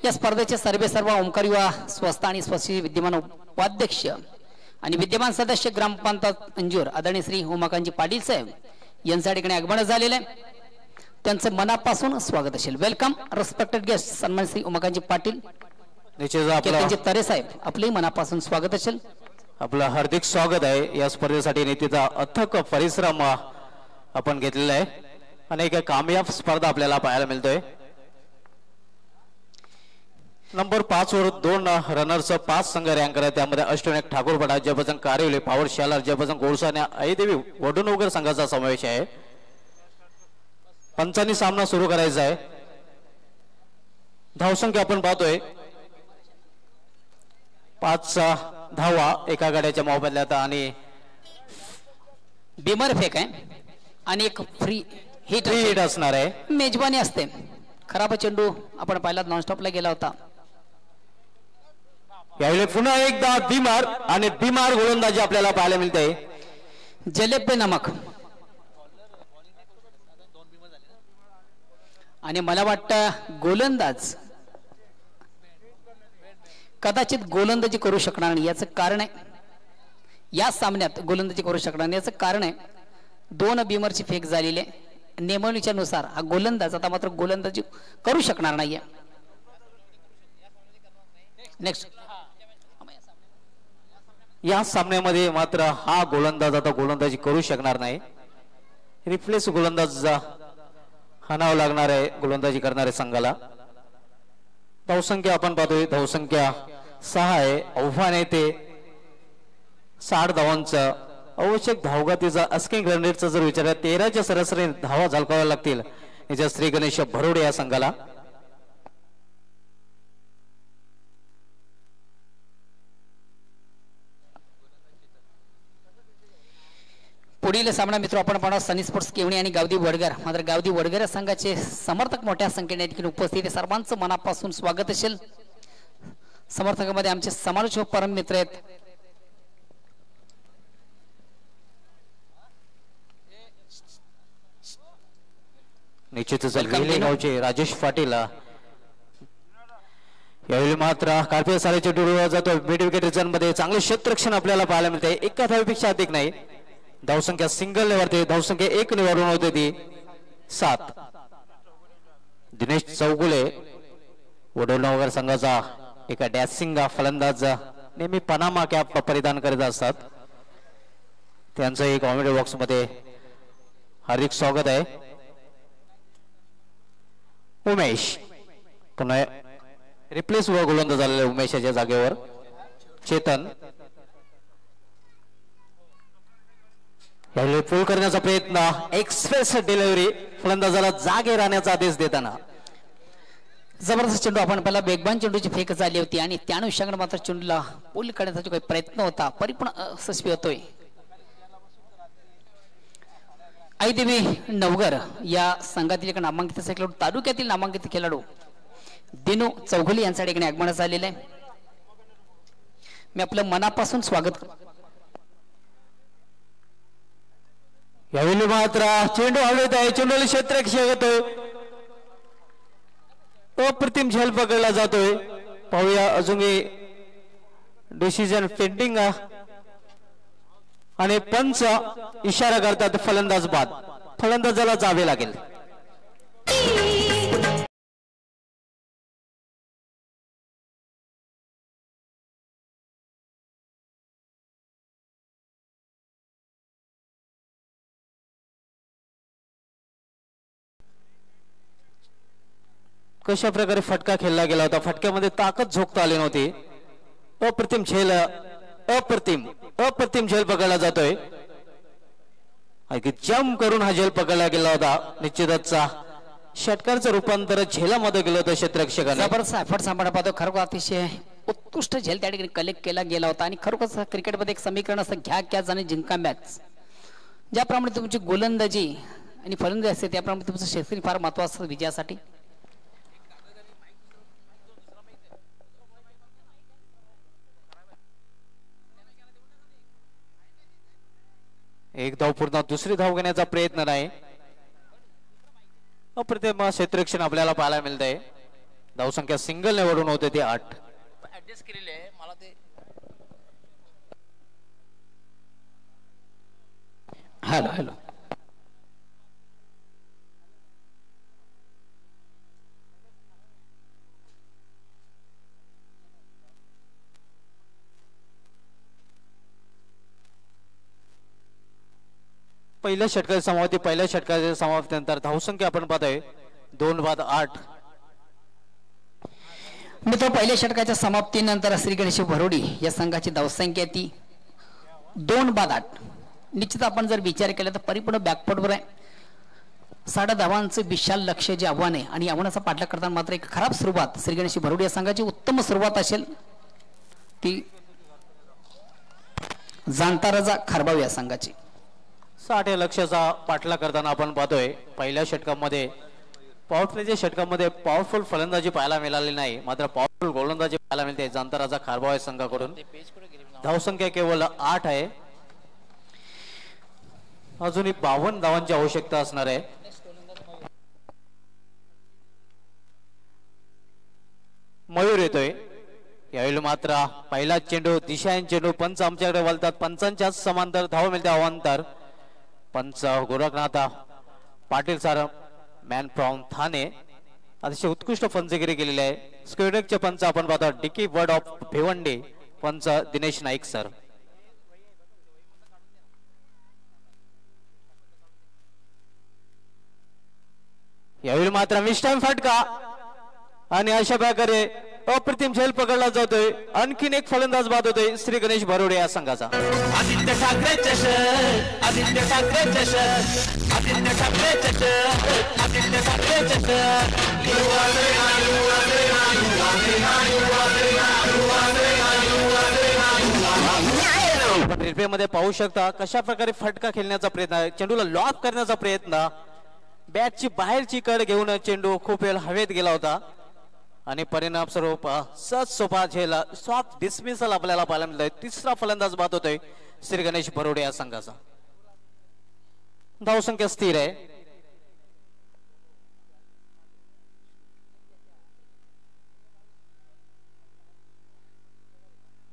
या स्पर्धेचे सर्व ओंकार युवा स्वस्त आणि स्वशी विद्यमान उपाध्यक्ष आणि विद्यमान सदस्य ग्रामपंचायत अंजूर आदरणीय श्री उमाकांतजी पाटील साहेब यांच्या ठिकाणी आगमन झालेले त्यांचं मनापासून स्वागत असेल वेलकम रिस्पेक्टेड गेस्ट सन्मान श्री उमाकांतजी पाटील केतनजी तरे साहेब आपले मनापासून स्वागत असेल आपलं हार्दिक स्वागत आहे या स्पर्धेसाठी नीतीचा अथक परिश्रम आपण घेतलेला आहे आणि एक कामयाब स्पर्धा आपल्याला पाहायला मिळतोय नंबर 5 वर 2 रनर्स 5 संघ रँक आहेत त्यामध्ये अष्टनायक ठाकूरपडा जयभजन कारिवले पावर शालार जयभजन गोळसा आणि आईदेवी वडुनगर संघाचा समावेश आहे पंचांनी सामना सुरू करायचा आहे धावसंख्या आपण पाहतोय 5 धावा एका गाड्याच्या मोबदल्यात आणि बिमर फेक आहे आणि एक फ्री हिट असणार आहे मेजबानी असते खराब चेंडू आपण पाहिला नॉनस्टॉपला गेला होता यावेळी पुन्हा एकदा बीमार आणि बीमार गोलंदाजी आपल्याला पाहायला मिळते. जलेब पे नमक. आणि मला वाटतं गोलंदाज कदाचित गोलंदाजी करू शकणार नाही. याचं कारण आहे, या सामन्यात गोलंदाजी करू शकणार नाही याचं कारण आहे 2 बीमरची फेक झालेली आहे. नियमावलीच्या नुसार हा गोलंदाज आता मात्र गोलंदाजी करू शकणार नाहीये. नेक्स्ट. या सामन्यामध्ये मात्र हा गोलंदाज आता गोलंदाजी करू शकणार नाही. रिप्लेस गोलंदाज हाणावं लागणार आहे गोलंदाजी करणाऱ्या संघाला. धावसंख्या आपण पाहतोय, धावसंख्या 6 आहे. आव्हान आहे ते 60 धावांचं. आवश्यक धावगतीचा अस्किंग रन रेटचा जर विचार 13च्या सरासरी धावा झळकाव्या लागतील याच्या श्री गणेश भरोडे या संघाला. पुढील सामना मित्र आपण पाहणार सनी स्पोर्ट्स केवणी आणि गावदी वडगर. मात्र गावदी वडगर संघाचे समर्थक मोठ्या संख्येने ठिकाणी उपस्थित. सर्वांचं मनापासून स्वागत असेल. समर्थकांमध्ये आमचे समालोचक परम मित्र आहेत निश्चितच गावचे राजेश पाटील. यावेळी मात्र कार्पेट सारेच्या डोळ्यावर जातो. मिड विकेट रिझन मध्ये चांगले क्षेत्ररक्षण आपल्याला पाहायला मिळते. एका धावेपेक्षा अधिक नाही. धावसंख्या सिंगल नेवरते. धावसंख्या 1 नेवरून होते ती 7. दिनेश चौगुले वडोलनगर संघाचा एका डॅसिंग फलंदाज नेहमी पनामा कॅप परिधान करीत असतात. त्यांचं एक कॉमेडी बॉक्स मध्ये हार्दिक स्वागत आहे. उमेश पुन्हा रिप्लेस गोलंदाज झालेला उमेशाच्या जागेवर चेतन. यावेळी पूल करण्याचा प्रयत्न. एक्सप्रेस डिलिव्हरी फलंदाजाला जागे राहण्याचा आदेश देताना जबरदस्त चेंडू आपण पहिला वेगवान चेंडूची फेक झाली होती आणि त्यानुषंगाने मात्र चेंडूला पूल करण्याचा जो काही प्रयत्न होता परिपूर्ण यशस्वी होतोय. आईदेवी नवगर या संघातील एक नामांकित खेळाडू, तालुक्यातील नामांकित खेळाडू दिनू चौगुले यांच्या ठिकाणी आगमन झालेलं आहे. मी आपलं मनापासून स्वागत करतो. यावेळी मात्र चेंडू हवेत आहे. चेंडूला क्षेत्ररक्षक येतोय. अप्रतिम झेल पकडला जातोय. पाहूया अजूनही डिसिजन पेंडिंग आणि पंच इशारा करतात फलंदाज बाद. फलंदाजाला जावे लागेल. कशा प्रकारे फटका खेळला गेला होता. फटक्यामध्ये ताकद झोकता आली नव्हती. अप्रतिम झेल, अप्रतिम झेल पकडला जातोय. जम करून हा झेल पकडला गेला होता. निश्चितच षटकाराचं रूपांतर झेलामध्ये गेलं होतं क्षेत्ररक्षकाने. जबरदस्त एफर्ट सांभाळा पाहतो. खरोखर अतिशय उत्कृष्ट झेल त्या ठिकाणी कलेक्ट केला गेला होता. आणि खरोखर क्रिकेटमध्ये एक समीकरण असतं, घ्या कॅच आणि जिंका मॅच. ज्याप्रमाणे तुमची गोलंदाजी आणि फलंदाजी असते त्याप्रमाणे तुमचं क्षेत्र फार महत्वाचं असतं विजयासाठी. एक धाव पूर्ण, दुसरी धाव घेण्याचा प्रयत्न नाही. अप्रतिम क्षेत्ररक्षण आपल्याला पाहायला मिळत आहे. धावसंख्या सिंगल निवडून होते ते 8. ऍडजस्ट केलेले आहे मला ते. हॅलो हॅलो पहिल्या षटकाची समाप्ती. पहिल्या षटकाच्या समाप्तीनंतर धावसंख्या आपण पाहतोय 2-8. मित्र पहिल्या षटकाच्या समाप्तीनंतर श्री गणेश भरोडी या संघाची धावसंख्या ती 2-8. निश्चित आपण जर विचार केला तर परिपूर्ण बॅकफुटवर आहे. 60 धावांचं विशाल लक्ष्य जे आव्हान आहे आणि आव्हानाचा पाठलाग करताना मात्र एक खराब सुरुवात श्री गणेश भरोडी या संघाची उत्तम सुरुवात असेल ती जाणता रजा खारबाव या संघाची. 60 या लक्ष्याचा पाठलाग करताना आपण पाहतोय पहिल्या षटकामध्ये पॉवरप्लेच्या षटकामध्ये पॉवरफुल फलंदाजी पाहायला मिळाली नाही, मात्र पॉवरफुल गोलंदाजी पाहायला मिळते जांताराचा खारबाव संघाकडून. धावसंख्या केवळ 8 आहे. अजूनही 52 धावांची आवश्यकता असणार आहे. मयूर येतोय. यावेळी मात्र पहिला चेंडू दिशायन चेंडू पंच आमच्याकडे वळतात. पंचांच्या समांतर धाव मिळते अवांतर. पंच Gorakhnath Patil sir man from Thane अतिशय उत्कृष्ट पंचगिरी केलेली आहे. स्क्वेडचे पंच आपण पाहतो डिकी वर्ड ऑफ भिवंडी पंच दिनेश नाईक सर. यावेळी मात्र मिस्टाईम फटका आणि अशा प्रकारे अप्रतिम झेल पकडला जातोय. आणखीन एक फलंदाज बाद होतोय श्री गणेश भरोडे या संघाचा. आदित्य ठाकरे चषक, आदित्य ठाकरे चषक, आदित्य ठाकरे चषक, आदित्य ठाकरे चषक. रिप्ले मध्ये पाहू शकता कशा प्रकारे फटका खेळण्याचा प्रयत्न, चेंडूला लॉक करण्याचा प्रयत्न. बॅटची बाहेरची कड घेऊन चेंडू खूप वेळ हवेत गेला होता आणि परिणाम स्वरूप सहज सोपा झेल सॉफ्ट डिसमिसल आपल्याला पाहायला मिळतोय. तिसरा फलंदाज बाद होतोय श्री गणेश भरोडे या संघाचा. धावसंख्या स्थिर आहे.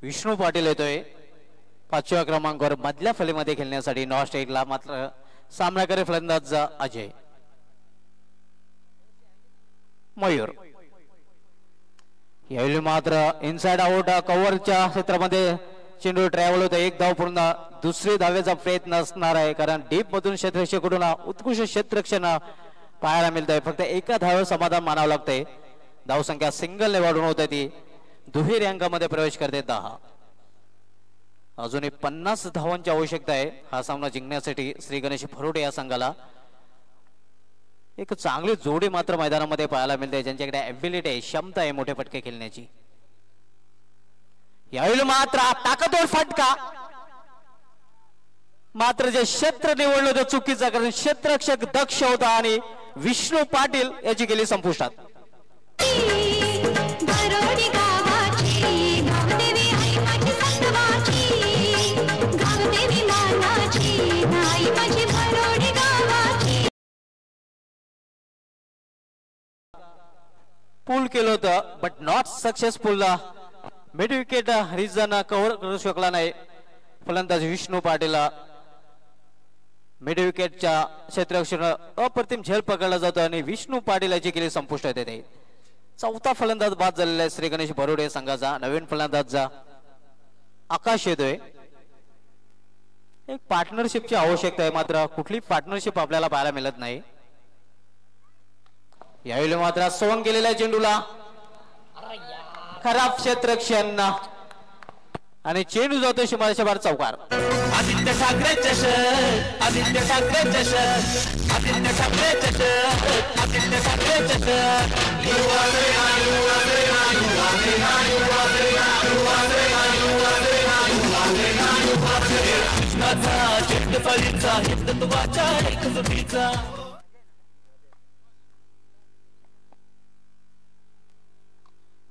विष्णू पाटील येतोय 5व्या क्रमांकावर मधल्या फलीमध्ये खेळण्यासाठी. नॉट स्टेटला मात्र सामनाकरी फलंदाज अजय. मयूर यावेळी मात्र इनसाइड आउट कव्हरच्या क्षेत्रामध्ये चेंडू ट्रॅव्हल होता. एक धाव पूर्ण. दुसरी धावेचा प्रयत्न असणार आहे कारण डीप मधून क्षेत्ररक्षकडून उत्कृष्ट क्षेत्ररक्षण पाहायला मिळत आहे. फक्त एका धावेवर समाधान मानावं लागतंय. धावसंख्या सिंगलने वाढून होत आहे. ती दुहेरी अंकामध्ये प्रवेश करते 10. अजूनही 50 धावांची आवश्यकता आहे हा सामना जिंकण्यासाठी श्री गणेश भरोडे या संघाला. एक चांगली जोडी मात्र मैदानामध्ये पाहायला मिळते ज्यांच्याकडे ॲबिलिटी आहे, क्षमता आहे मोठे फटके खेळण्याची. यावेळी मात्र ताकदवर फटका. मात्र जे क्षेत्र निवडलं होतं चुकीचं कारण क्षेत्ररक्षक दक्ष होता आणि विष्णू पाटील याची गेली संपुष्टात. पूल केलं होतं but not successful. Mid wicket reason cover करू शकला नाही फलंदाज विष्णू पाटील. मिड विकेटच्या क्षेत्ररक्षण अप्रतिम झेल पकडला जातो आणि विष्णू पाटील याची केली संपुष्टात येते. चौथा फलंदाज बाद झालेला आहे श्री गणेश भरोडे संघाचा. नवीन फलंदाजचा आकाश येतोय. एक पार्टनरशिपची आवश्यकता आहे मात्र कुठली पार्टनरशिप आपल्याला पाहायला मिळत नाही. यावेळी मात्र सोंग केलेल्या चेंडूला खराब क्षेत्ररक्षण आणि चेंडू जातो शिमारेच्या बाहेर चौकार. आदित्य ठाकरे चषक, आदित्य ठाकरे चषक, आदित्य ठाकरे चषक, आदित्य ठाकरे चषक. कृष्णाचा चित्तफळीचा हिंदुत्वाच्या एकजुटीचा.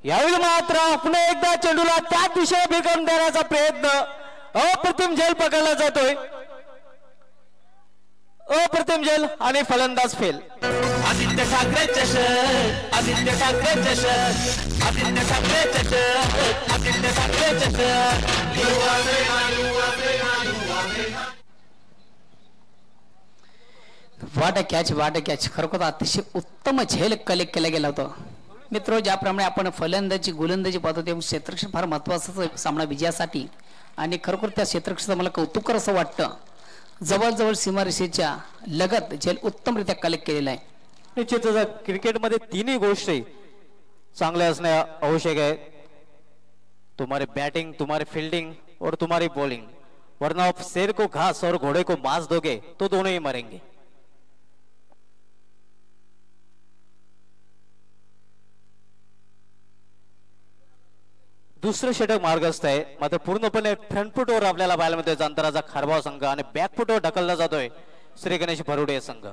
यावेळी मात्र पुन्हा एकदा चेंडूला त्या दिशेने फेकून देण्याचा प्रयत्न. अप्रतिम झेल पकडला जातोय. अप्रतिम झेल आणि फलंदाज फेल. आदित्य ठाकरे चषक, आदित्य ठाकरे चषक, आदित्य ठाकरे चषक, आदित्य ठाकरे चषक. वाट कॅच खरोखर अतिशय उत्तम झेल कलेक्ट केला गेला होता. मित्र ज्याप्रमाणे आपण फलंदाजी गोलंदाजी पाहतो ते क्षेत्ररक्षण फार महत्वाचं सामना विजयासाठी आणि खरोखर त्या क्षेत्ररक्षणाचं मला कौतुक असं वाटतं. जवळजवळ सीमारेषेच्या लगत झेल उत्तमरित्या कलेक्ट केलेला आहे. निश्चितच क्रिकेटमध्ये तिन्ही गोष्टी चांगल्या असणे आवश्यक आहे. तुम्हारी बैटिंग, तुम्हारी फील्डिंग और तुम्हारी बॉलिंग. वरना आप शेर को घास और घोड़े को मांस दोगे तो दोनों ही मरेंगे. दुसरं षटक मार्गस्थ आहे मात्र पूर्णपणे फ्रंटफुटवर आपल्याला पाहायला मिळतोय जांताराचा खारबाव संघ आणि बॅकफुटवर ढकलला जातोय श्री गणेश भरोडे संघ.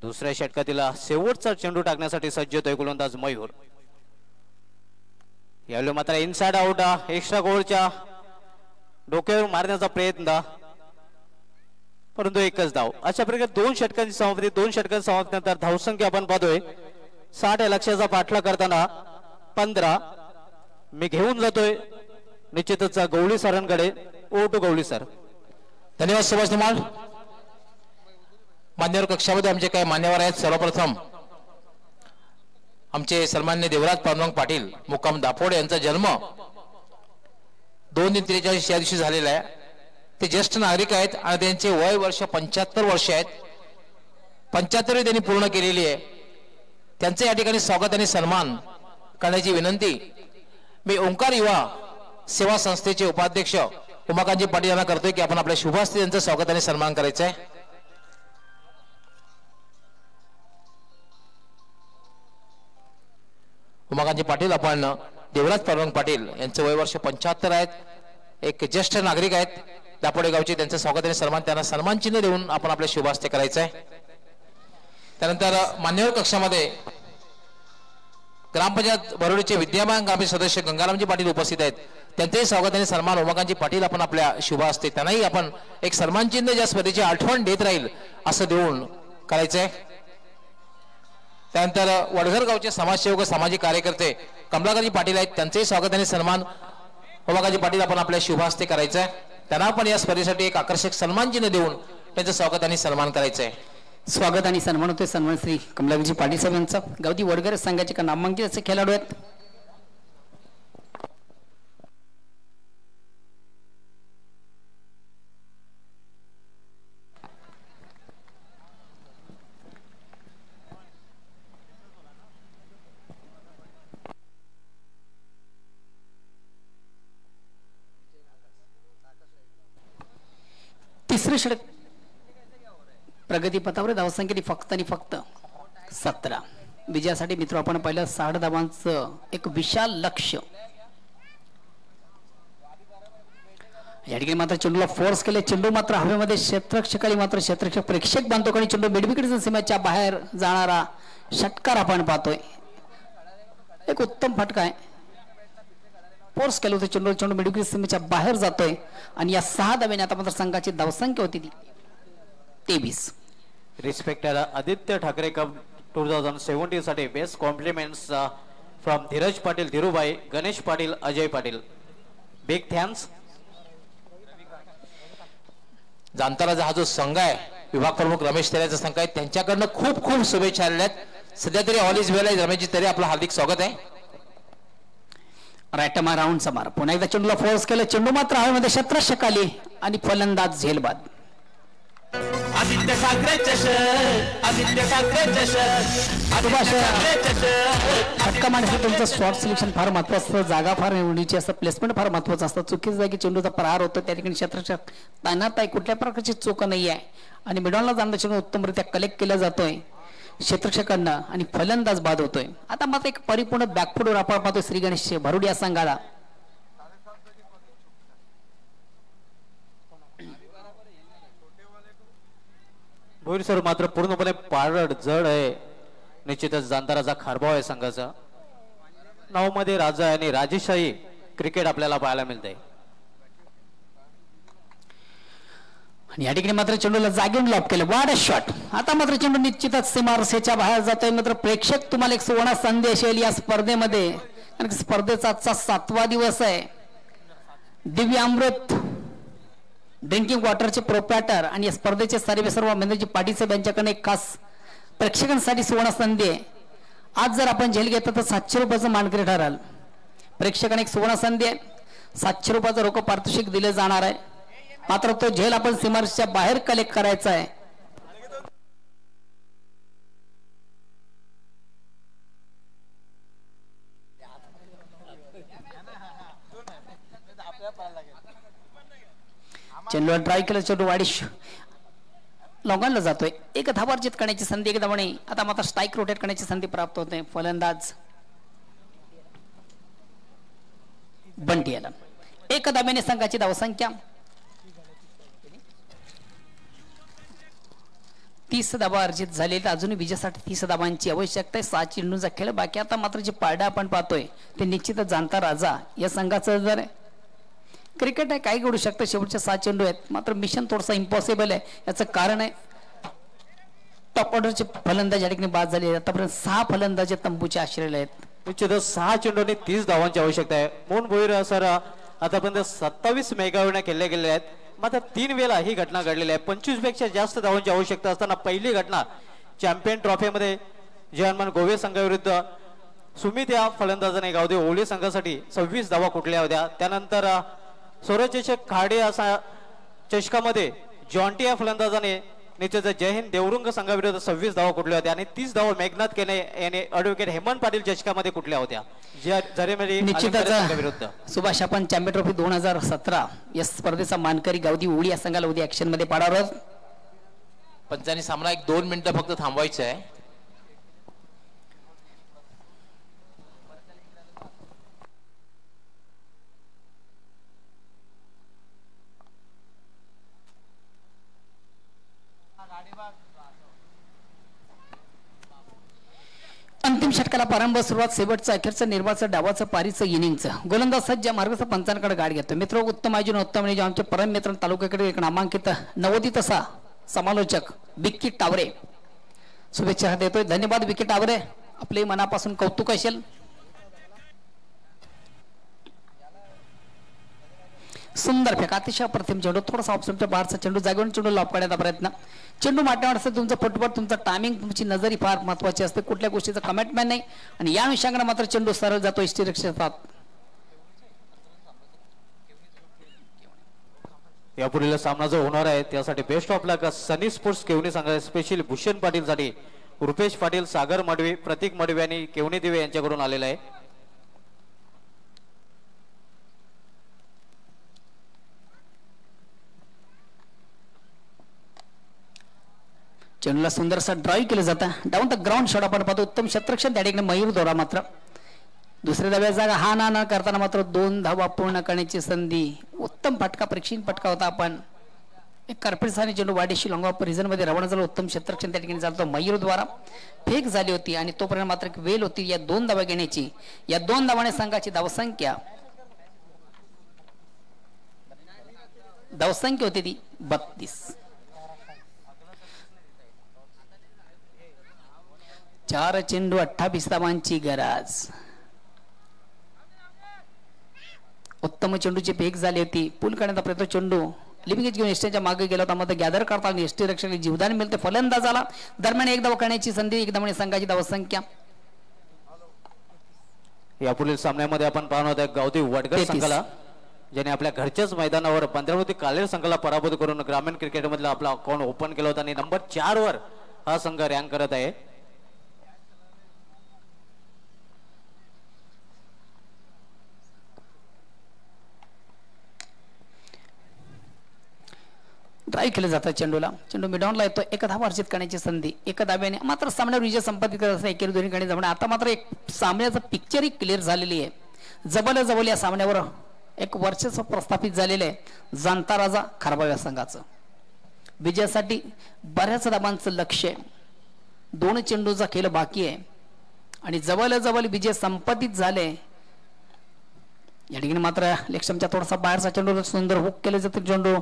दुसऱ्या षटकातील शेवटचा चेंडू टाकण्यासाठी सज्ज होतोय गोलंदाज मयूर. यावेळी मात्र इनसाइड आउट एक्स्ट्रा गोलच्या डोक्यावर मारण्याचा प्रयत्न, परंतु एकच धाव. अशा प्रकारे 2 षटकांची समाप्ती. 2 षटकांची समाप्तीनंतर धावसंख्या आपण पाहतोय 60 या लक्ष्याचा पाठलाग करताना 15. मी घेऊन जातोय निश्चितच गवळी सरांकडे. ओ टू गवळी सर. धन्यवाद सुभाष धुमाळ. मान्यवर कक्षामध्ये आमचे काही मान्यवर आहेत. सर्वप्रथम आमचे सन्मान्य देवराज पांडुरंग पाटील मुक्काम दापोड यांचा जन्म 2/3/43 या दिवशी झालेला आहे. ते ज्येष्ठ नागरिक आहेत आणि त्यांचे वय वर्ष 75 वर्ष आहेत. 75वी त्यांनी पूर्ण केलेली आहे. त्यांचे या ठिकाणी स्वागत आणि सन्मान करण्याची विनंती मी ओंकार युवा सेवा संस्थेचे उपाध्यक्ष उमाकांतजी पाटील यांना करतोय की आपण आपल्या शुभ हस्ते त्यांचं स्वागत आणि सन्मान करायचं आहे. उमाकांतजी पाटील, आपण देवराज पांडुरंग पाटील यांचे वय वर्ष 75 आहेत. एक ज्येष्ठ नागरिक आहेत दापोडे गावचे. त्यांचं स्वागत आणि सन्मान, त्यांना सन्मान चिन्ह देऊन आपण आपल्या शुभ हस्ते करायचं आहे. त्यानंतर मान्यवर कक्षामध्ये ग्रामपंचायत भरोडीचे विद्यमान ग्रामपंचायत सदस्य गंगारामजी पाटील उपस्थित आहेत. त्यांचेही स्वागत आणि सन्मान उमाकांतजी पाटील आपण आपल्या शुभ हस्ते, त्यांनाही आपण एक सन्मान चिन्ह ज्या स्पर्धेची आठवण देत राहील असं देऊन करायचंय. त्यानंतर वडघर गावचे समाजसेवक सामाजिक कार्यकर्ते कमलाकरजी पाटील आहेत. त्यांचेही स्वागत आणि सन्मान उमाकांतजी पाटील आपण आपल्या शुभ हस्ते करायचं आहे. त्यांना पण या स्पर्धेसाठी एक आकर्षक सन्मान चिन्ह देऊन त्यांचं स्वागत आणि सन्मान करायचं आहे. स्वागत आणि सन्मान होतोय सन्मान श्री कमलाकरजी पाटील साहेब यांचा. गावठी वडघर संघाचे का नामांकित असे खेळाडू आहेत. तिसरे षटक प्रगती पथावर धावसंख्येने फक्त आणि फक्त 17. विजयासाठी मित्र आपण पाहिलं 60 धावांचं एक विशाल लक्ष्य. या ठिकाणी मात्र चेंडूला फोर्स केले. चेंडू मात्र हवेमध्ये क्षेत्ररक्षकाली मात्र क्षेत्ररक्षक प्रेक्षक बांधतो आणि चेंडू मिडविकेट सीमेच्या बाहेर जाणारा षटकार आपण पाहतोय. एक उत्तम फटका आहे. फोर्स केलं होतं चेंडू, चेंडू मिडविकेट सीमेच्या बाहेर जातोय आणि या 6 धाब्याने आता मात्र संघाची धावसंख्या होती ती 23. रिस्पेक्टेड आदित्य ठाकरे कप 2017 साठी best compliments from Dheeraj Patil, Dhirubhai, Ganesh Patil, Ajay Patil. Big thanks. जाणताराचा हा जो संघ आहे विभाग प्रमुख रमेश तेरेचा संघ आहे, त्यांच्याकडनं खूप खूप शुभेच्छा आलेल्या आहेत. सध्या तरी ऑल इज वेल आहे. रमेशजी तरी आपलं हार्दिक स्वागत आहे. राईटमा राऊंड समार पुन्हा एकदा चेंडूला फोर्स केलं. चेंडू मात्र हवेमध्ये क्षेत्ररक्षक आली आणि फलंदाज झेलबाद. आदित्य ठाकरे चषक, आदित्य ठाकरे चषक, आदित्य ठाकरे चषक. फटका मारण्यासाठी तुमचं शॉट सिलेक्शन फार महत्वाचं असतं. जागा फार निवडीची असतं. प्लेसमेंट फार महत्वाचं असतं. चुकीच्या जागी चेंडूचा प्रहार होतो. त्या ठिकाणी क्षेत्ररक्षक तैनात आहे. कुठल्या प्रकारची चूक नाही आहे आणि मिडॉनला जाणं चेंडू उत्तमरित्या कलेक्ट केला जातोय क्षेत्ररक्षकांना आणि फलंदाज बाद होतोय. आता मात्र एक परिपूर्ण बॅकफुटवर आपण पाहतोय श्री गणेश भरुडी या संघाला. भोईर सर मात्र पूर्णपणे पारड जड आहे. निश्चितच जाणताराचा खारभाव आहे संघाचा. 9 मध्ये राजा आणि राजेशाही क्रिकेट आपल्याला पाहायला मिळते. आणि या ठिकाणी मात्र चेंडूला जागेऊन लॉक केलं. वाड शॉट. आता मात्र चेंडू निश्चितच सीमारेषेच्या बाहेर जातोय. मात्र प्रेक्षक तुम्हाला एक सुवर्ण संदेश येईल या स्पर्धेमध्ये, कारण स्पर्धेचा आजचा 7वा दिवस आहे. दिव्य अमृत ड्रिंकिंग वॉटरचे प्रोप्रायटर आणि या स्पर्धेचे सर्व महेंद्रजी पाटील साहेब यांच्याकडे एक खास प्रेक्षकांसाठी सुवर्ण संधी आहे. आज जर आपण झेल घेतला तर 700 रुपयाचं मानकरी ठराल. प्रेक्षकांना एक सुवर्ण संधी आहे. 700 रुपयाचं रोख पारितोषिक दिले जाणार आहे. मात्र तो झेल आपण सीमारेषेच्या बाहेर कलेक्ट करायचा आहे. चेंडूला ड्राय केलं. चेंडू वाढीश लॉंगॉनला जातोय. एक धावा अर्जित करण्याची संधी एक धावाने आता मात्र स्ट्राईक रोटेट करण्याची संधी प्राप्त होते. फलंदाज बंटी याला. एक धाब्याने संघाची धावसंख्या 30 धावा अर्जित झालेल्या अजूनही विजयासाठी 30 धावांची आवश्यकता आहे. 6 चेंडूंचा खेळ बाकी. आता मात्र जे पारडा आपण पाहतोय ते निश्चितच जाणता राजा या संघाचं जर क्रिकेट आहे, काही घडू शकतं. शेवटचे 6 चेंडू आहेत, मात्र मिशन थोडंसं इम्पॉसिबल आहे. याचं कारण आहे टॉप ऑर्डरचे फलंदाज या ठिकाणी बाद झाले. आतापर्यंत 6 फलंदाज तंबूचे आश्रयले आहेत. निश्चितच 6 चेंडूंनी 30 धावांची आवश्यकता आहे. मोहन भोईर सर आतापर्यंत 27 मेगावण्या खेळल्या गेलेल्या आहेत. मात्र 3 वेळा ही घटना घडलेली आहे. 25 पेक्षा जास्त धावांची आवश्यकता असताना पहिली घटना चॅम्पियन ट्रॉफीमध्ये जयहनुमान गोवे संघाविरुद्ध सुमित या फलंदाजाने गावदेव ओली संघासाठी 26 धावा कुठल्या होत्या. त्यानंतर स्वरचषक खाडे असा चषकामध्ये जॉन्टी या फलंदाजाने निश्चित जय हिंद देवरुंग संघाविरुद्ध 26 धावा कुठल्या होत्या आणि 30 धावा मेघनाथ केने याने ॲडव्होकेट हेमंत पाटील चषकामध्ये कुठल्या होत्या. निश्चितच सुभाष आपण चॅम्पियन ट्रॉफी 2017 या स्पर्धेचा मानकरी गावदी ओळी या संघाला उद्या ऍक्शन मध्ये पाडावर. पंचांनी सामना 1-2 मिनिटं फक्त थांबवायचा आहे. अंतिम षटकाला प्रारंभ, सुरुवात, शेवटचं, अखेरचं, निर्वाचं, डावाचं, पारीचं, इनिंगचं गोलंदाज सज्ज मार्गस्थ पंचांकडे गाठ घेतो. मित्र उत्तम आयोजन, उत्तम नियोजन आमचे परम मित्र तालुक्याकडे एक नामांकित नवोदित असा समालोचक विक्की टावरे शुभेच्छा देतोय. धन्यवाद विक्की टावरे, आपले मनापासून कौतुक असेल. सुंदर फेक, अतिशय प्रथम चेंडू, थोडासा ऑप्शनच्या बाहेरचा चेंडू, जागेवरून चेंडू लॉप काढण्याचा प्रयत्न. चेंडू मारण्यावर असतं तुमचं फुटबॉल, तुमचं टायमिंग, तुमची नजरी फार महत्वाची असते. कुठल्या गोष्टीचं कमिटमेंट नाही आणि या अनुषंगाने मात्र चेंडू सरळ जातो इष्टिरक्षेत्रात. यापुढील सामना जो होणार आहे त्यासाठी best of luck Sunny sports Kewani संघाचे स्पेशल भूषण पाटील साठी रुपेश पाटील, सागर मडवी, प्रतीक मडवी आणि केवणी दिवे यांच्याकडून आलेला आहे. चेंडूला सुंदरसा ड्राईव्ह केलं जातं. डाऊन द ग्राउंड शॉट आपण पाहतो. उत्तम क्षेत्ररक्षण त्या ठिकाणी मयूर दोरा. मात्र दुसऱ्या धाव्या जागा हा ना करताना मात्र 2 धावा पूर्ण करण्याची संधी. उत्तम फटका, प्रेक्षणीय फटका होता. आपण एक कार्पेटसाने चेंडू वाडेशी लॉंग ऑफ रिझन मध्ये रवाना झाला. उत्तम क्षेत्ररक्षण त्या ठिकाणी चालतो मयूर द्वारा. फेक झाली होती आणि तोपर्यंत मात्र एक वेल होती या 2 धावा घेण्याची. या 2 धावाने संघाची धावसंख्या होती ती 32. 4 चेंडू 28 धावांची गरज. उत्तम चेंडूची फेक झाली होती. पूल करण्याचा प्रयत्न, चेंडू लिमिंग घेऊन एसटीच्या मागे गेला होता. मात्र गॅदर करताना एसटी रक्षणाला जीवदान मिळते फलंदाजाला. दरम्यान 1 धाव करण्याची संधी. 1 धावाने संघाची धावसंख्या. यापुढील सामन्यामध्ये आपण पाहणार आहोत गावदेव वडगर संघाला ज्याने आपल्या घरच्याच मैदानावर पंधरावती कालेर संघाला पराभूत करून ग्रामीण क्रिकेटमधला आपला अकाउंट ओपन केला होता आणि नंबर 4 वर हा संघ रँक करत आहे. ड्राईव्ह केलं जातं चेंडूला. चेंडू मिडॉनला येतो. 1 धावा अर्जित करण्याची संधी. 1 धाव्याने मात्र सामन्यावर विजय संपादित करत असं एकेरी दोन्हीकडे जमणे. आता मात्र एक सामन्याचं पिक्चरही क्लिअर झालेली आहे. जवळ या सामन्यावर एक वर्चस्व प्रस्थापित झालेलं आहे जाणता राजा खारबाव या संघाचं. विजयासाठी बऱ्याच धावांचं लक्ष आहे. 2 चेंडूचा खेळ बाकी आहे आणि जवळ विजय संपादित झाले. या ठिकाणी मात्र लेक्शमच्या थोडासा बाहेरचा चेंडू सुंदर हुक केले जाते. चेंडू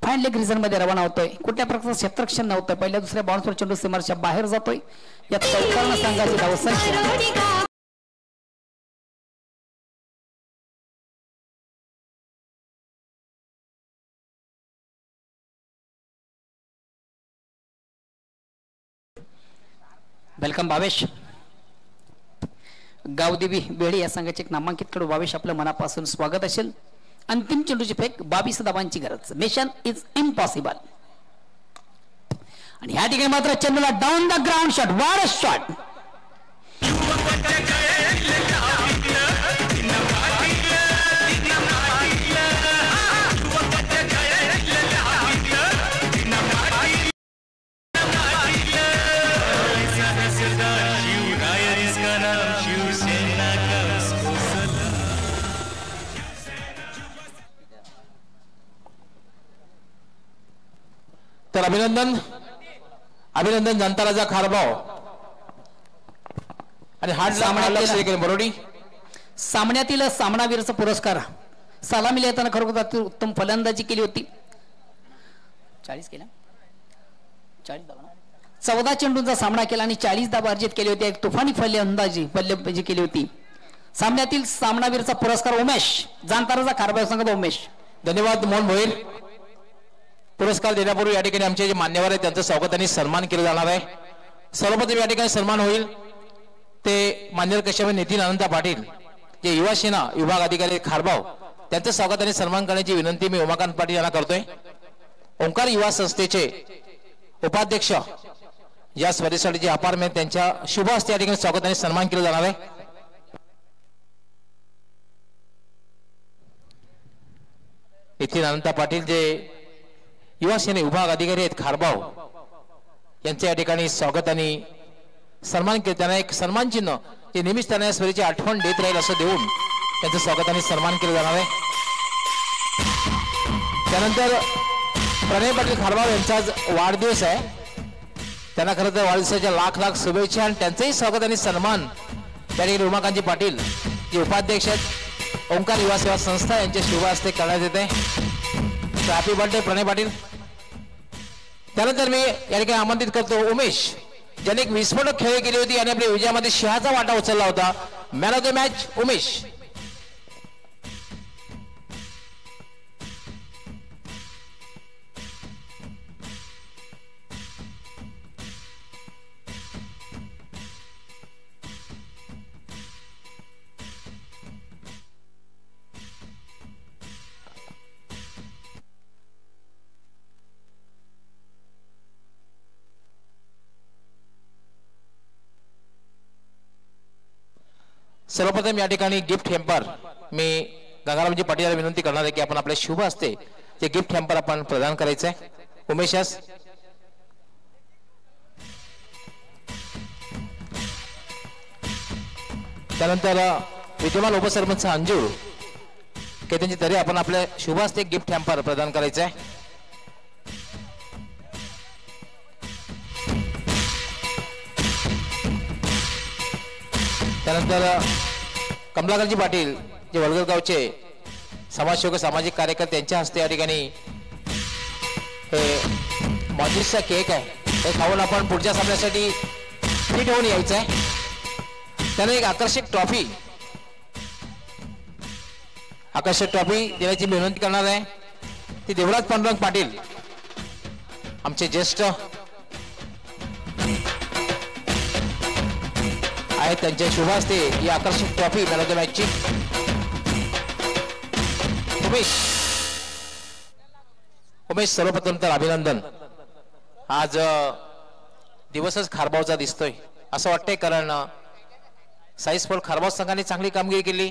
फाईन लेग रिझन मध्ये रवाना होतोय. कुठल्या प्रकारचं क्षेत्ररक्षण नव्हतं. पहिल्या दुसऱ्या बाउन्सवर चेंडू सीमारच्या बाहेर जातोय. या चौकांना संघाची धावसंख्या वेलकम भावेश. गावदेवी बेडी या संघाचे एक नामांकित खेळाडू भावेश, आपलं मनापासून स्वागत असेल. अंतिम चेंडूची फेक 22 धावांची गरज. Mission is impossible. आणि या ठिकाणी मात्र चेंडूला डाऊन द ग्राउंड शॉट, वार शॉट. तर अभिनंदन अभिनंदन जनताराजा खारबाव आणि हार्ड बरोडी सामन्यातील सामनावीरचा पुरस्कार सलामीला येताना खरोखर उत्तम फलंदाजी केली होती. 40 केला 40 धावा 14 चेंडूंचा सामना केला आणि 40 धावा अर्जित केली होती. एक तुफानी फलंदाजी केली होती. सामन्यातील सामनावीरचा पुरस्कार उमेश जानताराचा खारबाव संघाचा उमेश. धन्यवाद मोहन भोईर. पुरस्कार देण्यापूर्वी या ठिकाणी आमचे जे मान्यवर आहेत त्यांचं स्वागत आणि सन्मान केला जाणार आहे. सर्वप्रथम या ठिकाणी सन्मान होईल ते मान्यवर कश्यप नितीन अनंता पाटील जे युवा सेना विभाग अधिकारी खारबाव त्यांचं स्वागत आणि सन्मान करण्याची विनंती मी उमाकांत पाटील यांना करतोय. ओंकार युवा संस्थेचे उपाध्यक्ष या स्पर्धेसाठी जे अपार्टमेंट त्यांच्या शुभ हस्ते या ठिकाणी स्वागत आणि सन्मान केला जाणार आहे. नितीन अनंता पाटील जे युवा सेना विभाग अधिकारी आहेत खारबाव यांच्या या ठिकाणी स्वागत आणि सन्मान केले. त्यांना एक सन्मान चिन्ह जे नेहमीच त्यांना या स्पर्धेची आठवण देत राहील असं देऊन त्यांचं स्वागत आणि सन्मान केलं जाणार आहे. त्यानंतर प्रणय पाटील खारबाव यांचा आज वाढदिवस आहे. त्यांना खरं तर वाढदिवसाच्या लाख लाख शुभेच्छा आणि त्यांचंही स्वागत आणि सन्मान त्या ठिकाणी उमाकांतजी पाटील जे उपाध्यक्ष आहेत ओंकार युवा सेवा संस्था यांच्या शुभ हस्ते करण्यात येते. हॅपी बर्थडे प्रणय पाटील. त्यानंतर मी या ठिकाणी आमंत्रित करतो उमेश ज्याने एक विस्फोटक खेळी केली होती आणि आपल्या विजयामध्ये सिंहाचा वाटा उचलला होता. Man of the match Umesh. सर्वप्रथम या ठिकाणी गिफ्ट हॅम्पर मी गंगारामजी पाटील यांना विनंती करणार आहे की आपण आपल्या शुभ हस्ते जे गिफ्ट हॅम्पर आपण प्रदान करायचं आहे. उमेश त्यानंतर विद्यमान उपसरपंच अंजूर केतनजी तरी आपण आपल्या शुभ हस्ते गिफ्ट हॅम्पर प्रदान करायचं आहे. त्यानंतर कमलाकरजी पाटील जे वडगल गावचे समाजसेवक सामाजिक कार्यकर्ते यांच्या हस्ते या ठिकाणी हे मॉजिसचा केक आहे हे खाऊन आपण पुढच्या सामन्यासाठी फिट होऊन यायचं आहे. त्याने एक आकर्षक ट्रॉफी देण्याची विनंती करणार आहे. ती देवराज पांडुरंग पाटील आमचे ज्येष्ठ आहेत त्यांच्या शुभ हस्ते ही आकर्षक ट्रॉफी मॅन ऑफ द मॅचची उमेश सर्वप्रथम तर अभिनंदन. आज दिवसच खारबावचा दिसतोय असं वाटतंय कारण साई स्पोर्ट खारबाव संघाने चांगली कामगिरी केली.